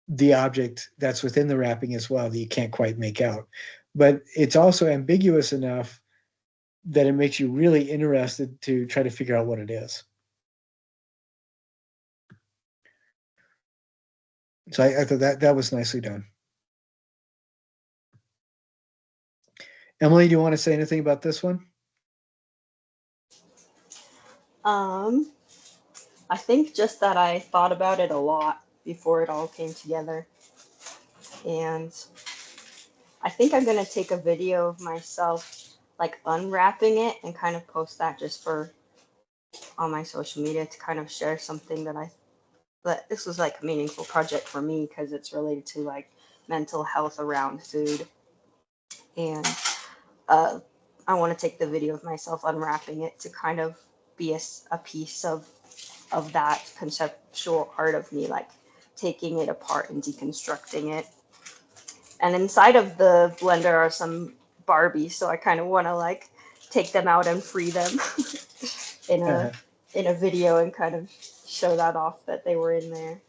the object that's within the wrapping as well that you can't quite make out. But it's also ambiguous enough that it makes you really interested to try to figure out what it is. So I thought that was nicely done. Emily, do you want to say anything about this one? Um, I think just that I thought about it a lot before it all came together. And I think I'm gonna take a video of myself like unwrapping it and kind of post that just for on my social media to kind of share something that this was like a meaningful project for me because it's related to like mental health around food. And uh, I want to take the video of myself unwrapping it to kind of be a piece of that conceptual art of me, like taking it apart and deconstructing it. And inside of the blender are some Barbies, so I kind of want to like take them out and free them in a video and kind of show that off that they were in there.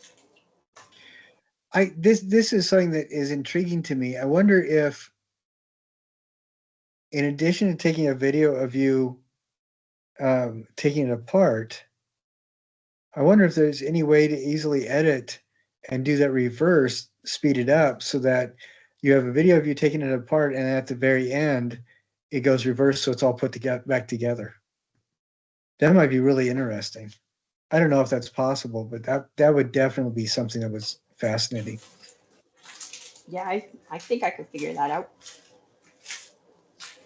This is something that is intriguing to me. I wonder if, in addition to taking a video of you taking it apart, I wonder if there's any way to easily edit and do that reverse, speed it up so that you have a video of you taking it apart, and at the very end, it goes reverse, so it's all put back together. That might be really interesting. I don't know if that's possible, but that would definitely be something that was fascinating. Yeah, I think I could figure that out.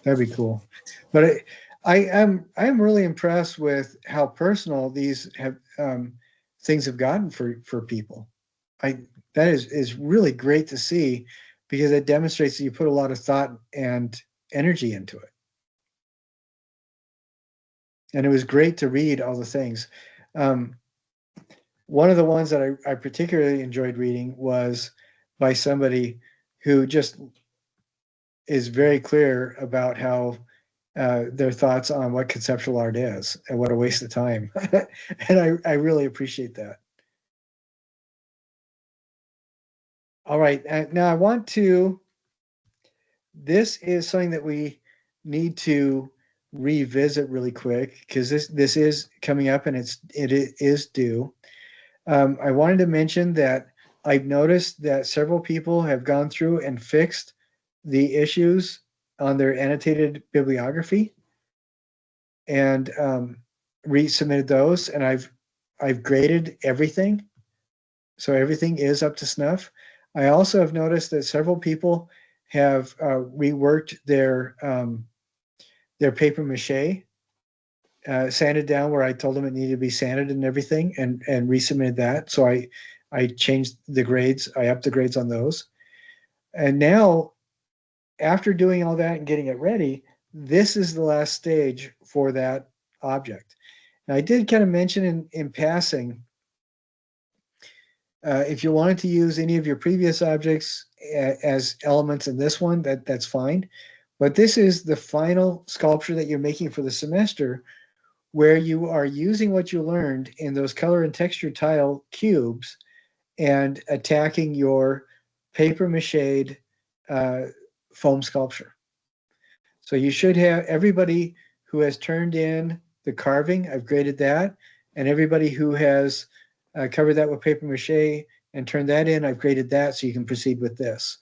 That'd be cool. But I'm really impressed with how personal these have things have gotten for people. That is really great to see, because it demonstrates that you put a lot of thought and energy into it. And it was great to read all the things. One of the ones that I particularly enjoyed reading was by somebody who just is very clear about how their thoughts on what conceptual art is and what a waste of time. And I really appreciate that. All right, now I want to, this is something that we need to revisit really quick, because this is coming up and it is due. I wanted to mention that I've noticed that several people have gone through and fixed the issues on their annotated bibliography and resubmitted those, and I've graded everything, so everything is up to snuff. I also have noticed that several people have reworked their paper mache, sanded down where I told them it needed to be sanded and everything, and resubmitted that. So I changed the grades. I upped the grades on those. And now, after doing all that and getting it ready, this is the last stage for that object. Now, I did kind of mention in passing, if you wanted to use any of your previous objects as elements in this one, that's fine. But this is the final sculpture that you're making for the semester, where you are using what you learned in those color and texture tile cubes and attacking your paper mache foam sculpture. So you should have everybody who has turned in the carving, I've graded that, and everybody who has covered that with paper mache and turned that in, I've graded that, so you can proceed with this.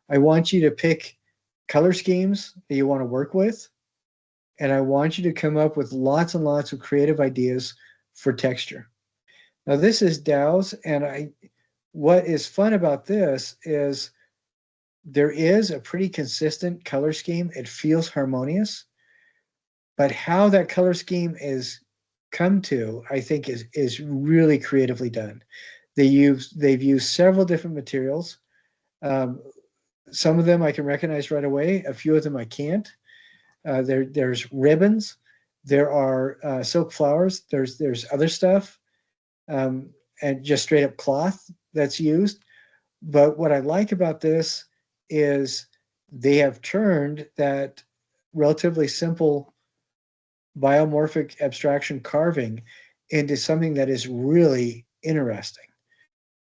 I want you to pick color schemes that you want to work with, and I want you to come up with lots and lots of creative ideas for texture. Now, this is Dow's, and what is fun about this is there is a pretty consistent color scheme. It feels harmonious, but how that color scheme is come to, I think, is really creatively done. They've used several different materials. Some of them I can recognize right away. A few of them I can't. There's ribbons. There are silk flowers. There's other stuff, and just straight up cloth that's used. But what I like about this is they have turned that relatively simple biomorphic abstraction carving into something that is really interesting.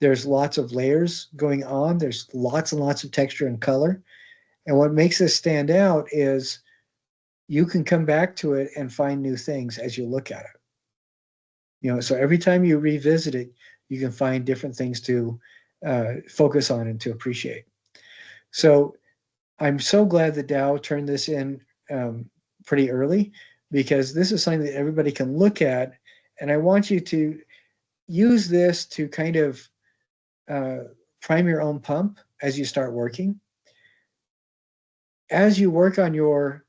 There's lots of layers going on. There's lots and lots of texture and color. And what makes this stand out is you can come back to it and find new things as you look at it. You know, so every time you revisit it, you can find different things to focus on and to appreciate. So I'm so glad that Dow turned this in pretty early, because this is something that everybody can look at. And I want you to use this to kind of prime your own pump as you start working. As you work on your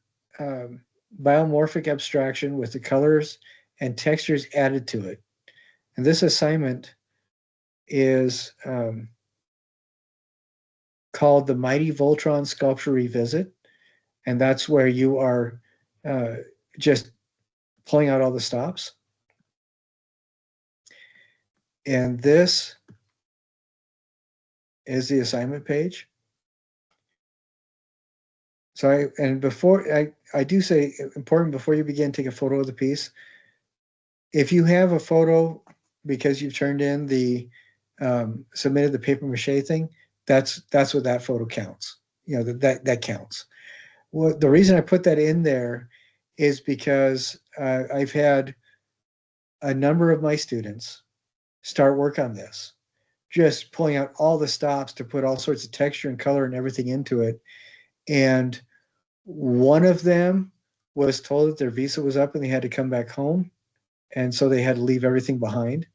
biomorphic abstraction with the colors and textures added to it. And this assignment is called the Mighty Voltron Sculpture Revisit. And that's where you are just pulling out all the stops. And this is the assignment page. So I do say important before you begin, take a photo of the piece. If you have a photo because you've turned in the submitted the paper mache thing, that's what that photo counts. You know, that counts. Well, the reason I put that in there is because I've had a number of my students start work on this, just pulling out all the stops to put all sorts of texture and color and everything into it. And one of them was told that their visa was up and they had to come back home. And so they had to leave everything behind.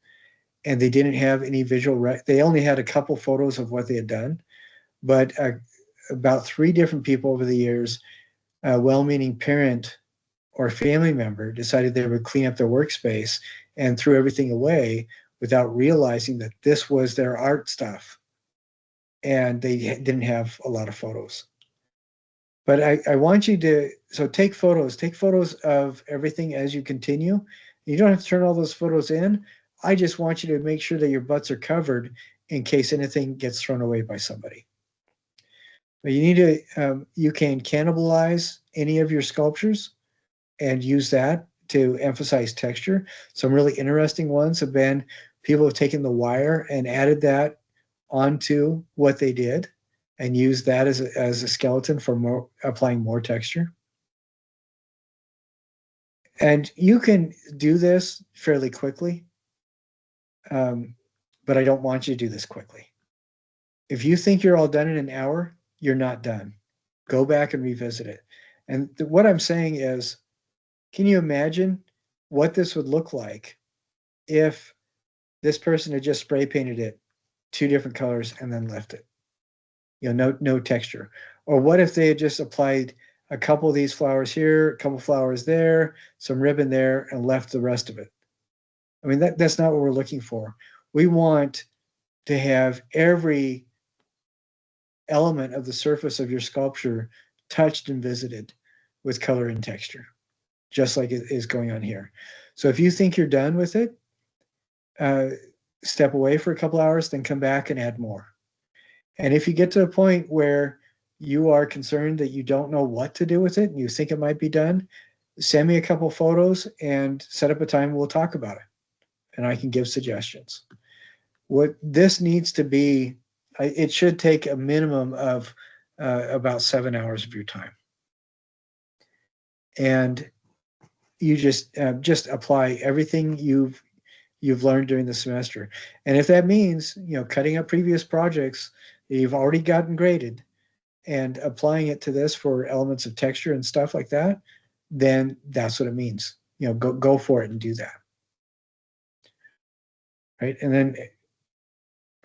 And they didn't have any visual, they only had a couple photos of what they had done. But about 3 different people over the years, a well-meaning parent or family member decided they would clean up their workspace and threw everything away without realizing that this was their art stuff and they didn't have a lot of photos. But I want you to, so take photos of everything as you continue. You don't have to turn all those photos in. I just want you to make sure that your butts are covered in case anything gets thrown away by somebody. But you need to, you can cannibalize any of your sculptures and use that to emphasize texture. Some really interesting ones have been people have taken the wire and added that onto what they did and used that as a skeleton for applying more texture. And you can do this fairly quickly, but I don't want you to do this quickly. If you think you're all done in an hour, you're not done. Go back and revisit it. And what I'm saying is, can you imagine what this would look like if this person had just spray painted it 2 different colors and then left it? You know, no texture. Or what if they had just applied a couple of these flowers here, a couple flowers there, some ribbon there, and left the rest of it? I mean, that's not what we're looking for. We want to have every element of the surface of your sculpture touched and visited with color and texture, just like it is going on here. So if you think you're done with it, step away for a couple hours, then come back and add more. And if you get to a point where you are concerned that you don't know what to do with it and you think it might be done, send me a couple photos and set up a time we'll talk about it. And I can give suggestions. What this needs to be, it should take a minimum of about 7 hours of your time. And you just apply everything you've learned during the semester. And if that means, you know, cutting up previous projects that you've already gotten graded and applying it to this for elements of texture and stuff like that, then that's what it means. You know, go for it and do that. Right. And then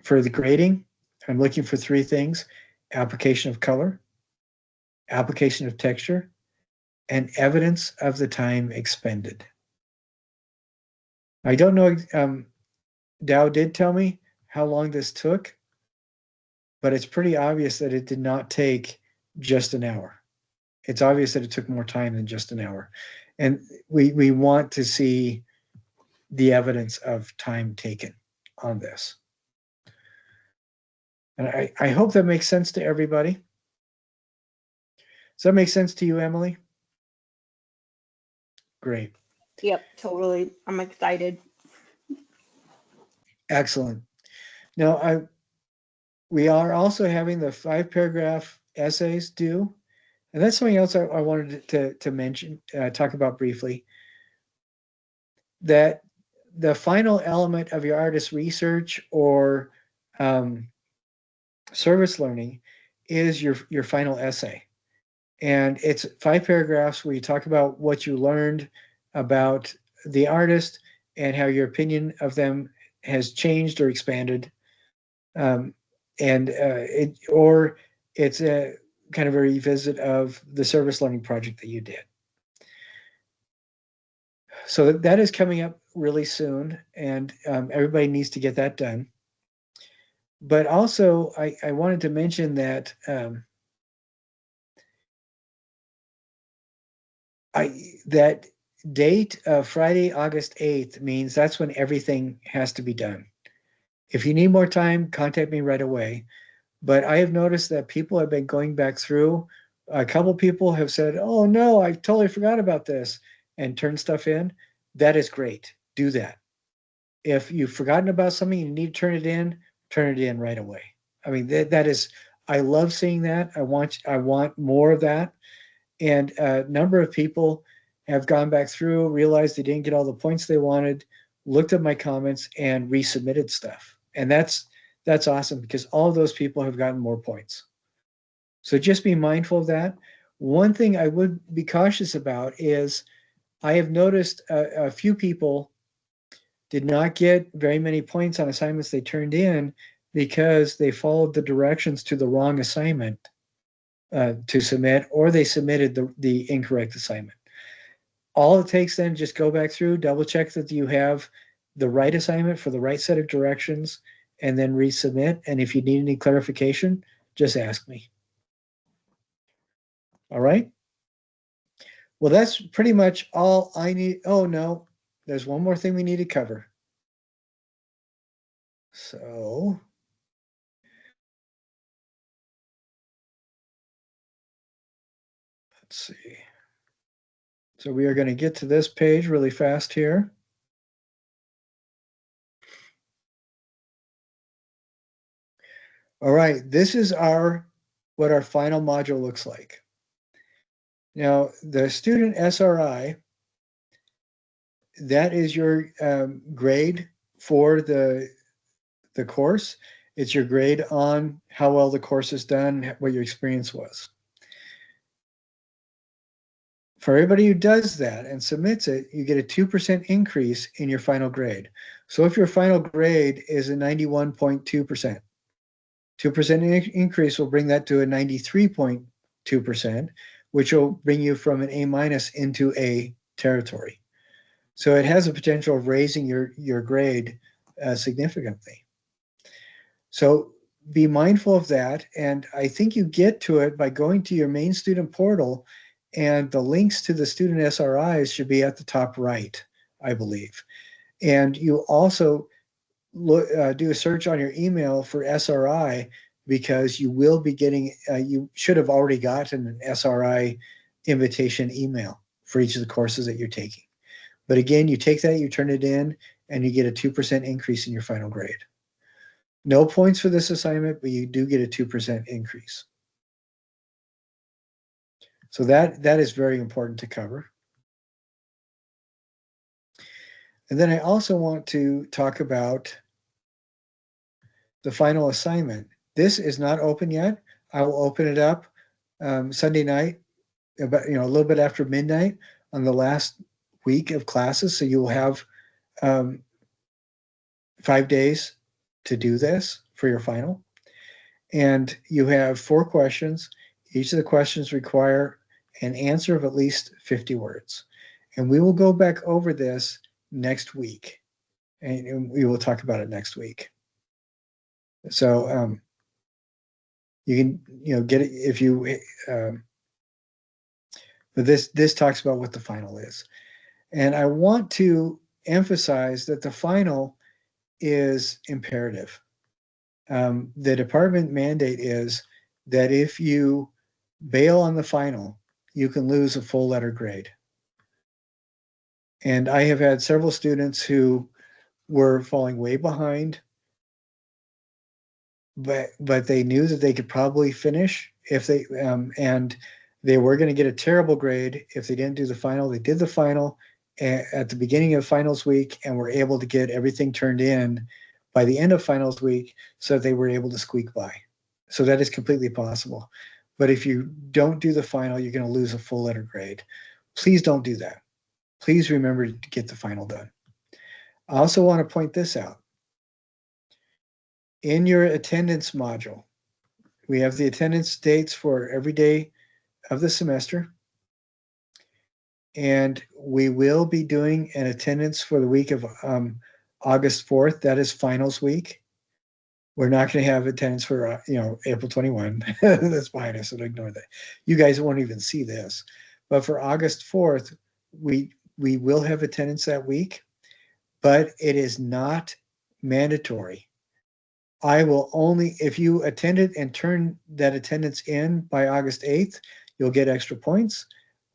for the grading, I'm looking for 3 things: application of color, application of texture, and evidence of the time expended. I don't know, Dow did tell me how long this took, but it's pretty obvious that it did not take just an hour. It's obvious that it took more time than just an hour. And we want to see the evidence of time taken on this. And I hope that makes sense to everybody. Does that make sense to you, Emily? Great. Yep, totally. I'm excited. Excellent. Now, we are also having the 5-paragraph essays due. And that's something else I wanted to mention, talk about briefly. That the final element of your artist research or service learning is your final essay. And it's 5 paragraphs where you talk about what you learned about the artist and how your opinion of them has changed or expanded. It's a kind of a revisit of the service learning project that you did. So that is coming up really soon, and everybody needs to get that done. But also, I wanted to mention that that date of Friday, August 8th means that's when everything has to be done. If you need more time, contact me right away. But I have noticed that people have been going back through. A couple people have said, "Oh no, I totally forgot about this," and turned stuff in. That is great. Do that. If you've forgotten about something, you need to turn it in right away. I mean, that is, I love seeing that. I want more of that. And a number of people have gone back through, realized they didn't get all the points they wanted, looked at my comments and resubmitted stuff. And that's awesome because all of those people have gotten more points. So just be mindful of that. One thing I would be cautious about is I have noticed a few people did not get very many points on assignments they turned in because they followed the directions to the wrong assignment to submit, or they submitted the incorrect assignment. All it takes then, just go back through, double check that you have the right assignment for the right set of directions and then resubmit. And if you need any clarification, just ask me. All right. Well, that's pretty much all I need. Oh, no, there's one more thing we need to cover. So let's see. So we are going to get to this page really fast here. All right, this is what our final module looks like. Now, the student SRI, that is your grade for the course. It's your grade on how well the course is done, what your experience was. For everybody who does that and submits it, you get a 2% increase in your final grade. So if your final grade is a 91.2%, 2% increase will bring that to a 93.2%, which will bring you from an A- into A territory. So it has a potential of raising your grade significantly. So be mindful of that. And I think you get to it by going to your main student portal, and the links to the student SRIs should be at the top right, I believe. And you also do a search on your email for SRI, because you will be getting, you should have already gotten an SRI invitation email for each of the courses that you're taking. But again, you take that, you turn it in, and you get a 2% increase in your final grade. No points for this assignment, but you do get a 2% increase. So that is very important to cover. And then I also want to talk about the final assignment. This is not open yet. I will open it up Sunday night, about a little bit after midnight on the last week of classes. So you will have 5 days to do this for your final. And you have 4 questions. Each of the questions require an answer of at least 50 words. And we will go back over this next week, and we will talk about it next week. So you can get it if you but this talks about what the final is. And I want to emphasize that the final is imperative. The department mandate is that if you bail on the final, you can lose a full letter grade. And I have had several students who were falling way behind, but they knew that they could probably finish if they and they were going to get a terrible grade if they didn't do the final. They did the final at the beginning of finals week and were able to get everything turned in by the end of finals week, so that they were able to squeak by. So that is completely possible. But if you don't do the final, you're going to lose a full letter grade. Please don't do that. Please remember to get the final done. I also want to point this out. In your attendance module, we have the attendance dates for every day of the semester. And we will be doing an attendance for the week of August 4th. That is finals week. We're not going to have attendance for, April 21. That's behind us, so ignore that. You guys won't even see this. But for August 4th, we will have attendance that week, but it is not mandatory. I will only, if you attended and turn that attendance in by August 8th, you'll get extra points,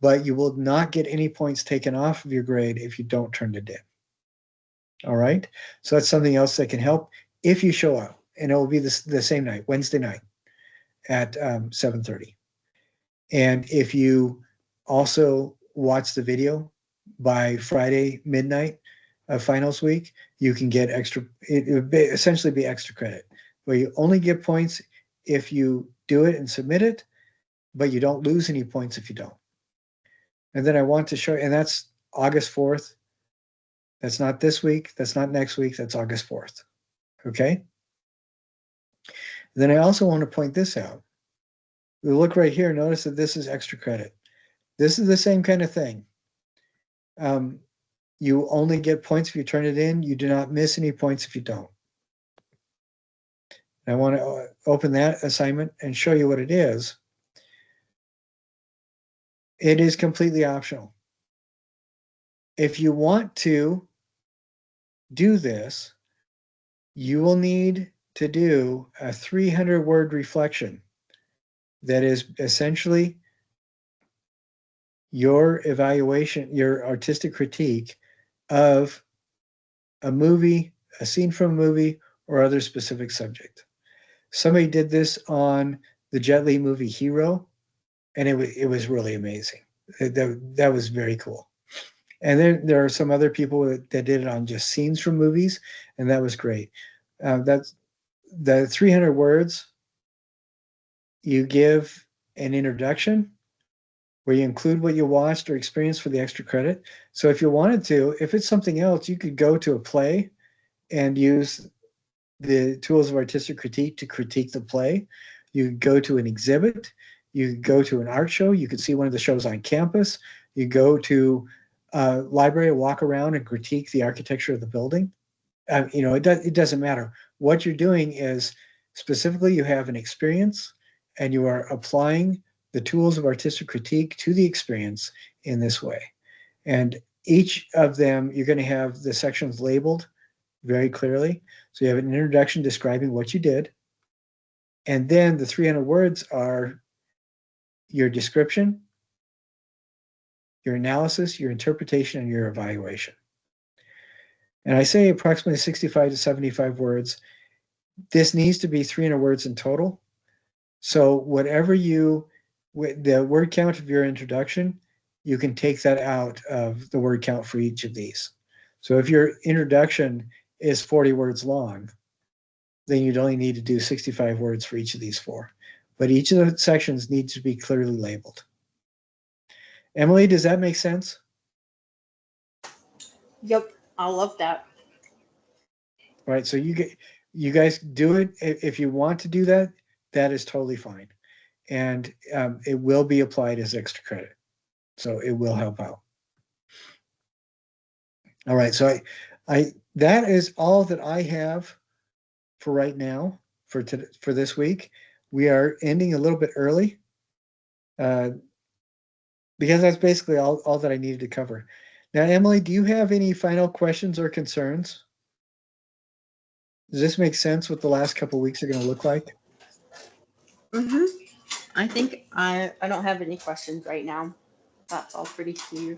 but you will not get any points taken off of your grade if you don't turn it in. All right? So that's something else that can help if you show up. And it will be the same night, Wednesday night at 7:30. And if you also watch the video by Friday midnight of finals week, you can get extra, it would essentially be extra credit, where you only get points if you do it and submit it, but you don't lose any points if you don't. And then I want to show, and that's August 4th. That's not this week. That's not next week. That's August 4th. Okay? Then I also want to point this out. We look right here, notice that this is extra credit. This is the same kind of thing. You only get points if you turn it in. You do not miss any points if you don't. I want to open that assignment and show you what it is. It is completely optional. If you want to do this, you will need to do a 300-word reflection that is essentially your evaluation, your artistic critique of a movie, a scene from a movie, or other specific subject. Somebody did this on the Jet Li movie Hero, and it was really amazing. That was very cool. And then there are some other people that did it on just scenes from movies, and that was great. That's the 300 words. You give an introduction where you include what you watched or experienced for the extra credit. So if you wanted to, if it's something else, you could go to a play and use the tools of artistic critique to critique the play. You could go to an exhibit. You could go to an art show. You could see one of the shows on campus. You go to a library, walk around and critique the architecture of the building. It doesn't matter. What you're doing is specifically you have an experience and you are applying the tools of artistic critique to the experience in this way. And each of them, you're going to have the sections labeled very clearly. So you have an introduction describing what you did. And then the 300 words are your description, your analysis, your interpretation, and your evaluation. And I say approximately 65 to 75 words. This needs to be 300 words in total. So whatever the word count of your introduction, you can take that out of the word count for each of these. So if your introduction is 40 words long, then you'd only need to do 65 words for each of these 4. But each of the sections needs to be clearly labeled. Emily, does that make sense? Yep, I love that. All right, so you guys do it. If you want to do that, that is totally fine. And it will be applied as extra credit. So it will help out. All right, so that is all that I have for right now for this week. We are ending a little bit early because that's basically all that I needed to cover. Now, Emily, do you have any final questions or concerns? Does this make sense what the last couple of weeks are going to look like? Mm-hmm. I think I don't have any questions right now. That's all pretty clear.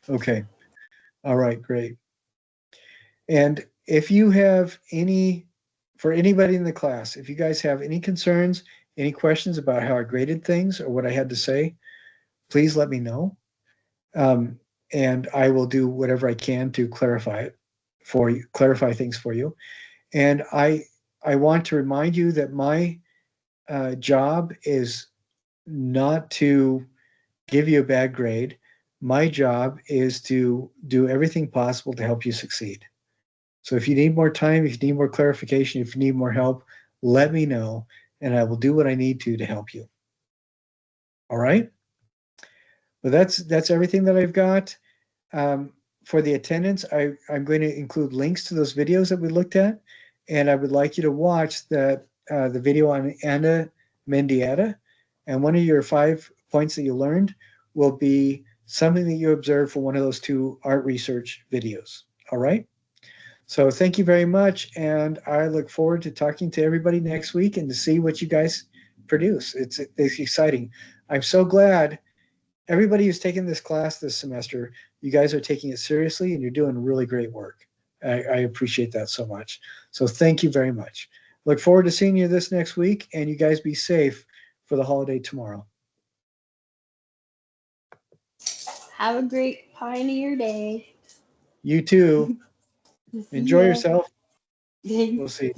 Okay. All right, great. And if you have for anybody in the class, if you guys have any concerns, any questions about how I graded things or what I had to say, please let me know. And I will do whatever I can to clarify things for you. And I want to remind you that my job is not to give you a bad grade. My job is to do everything possible to help you succeed. So if you need more time, if you need more clarification, if you need more help, let me know, and I will do what I need to help you. All right? But that's everything that I've got. For the attendance, I'm going to include links to those videos that we looked at, and I would like you to watch the video on Ana Mendieta. And one of your 5 points that you learned will be something that you observed for one of those 2 art research videos. All right? So thank you very much, and I look forward to talking to everybody next week and to see what you guys produce. It's exciting. I'm so glad everybody who's taken this class this semester, you guys are taking it seriously and you're doing really great work. I appreciate that so much. So thank you very much. Look forward to seeing you this next week, and you guys be safe for the holiday tomorrow. Have a great Pioneer Day. You too. Enjoy Yeah. yourself. Thanks. We'll see.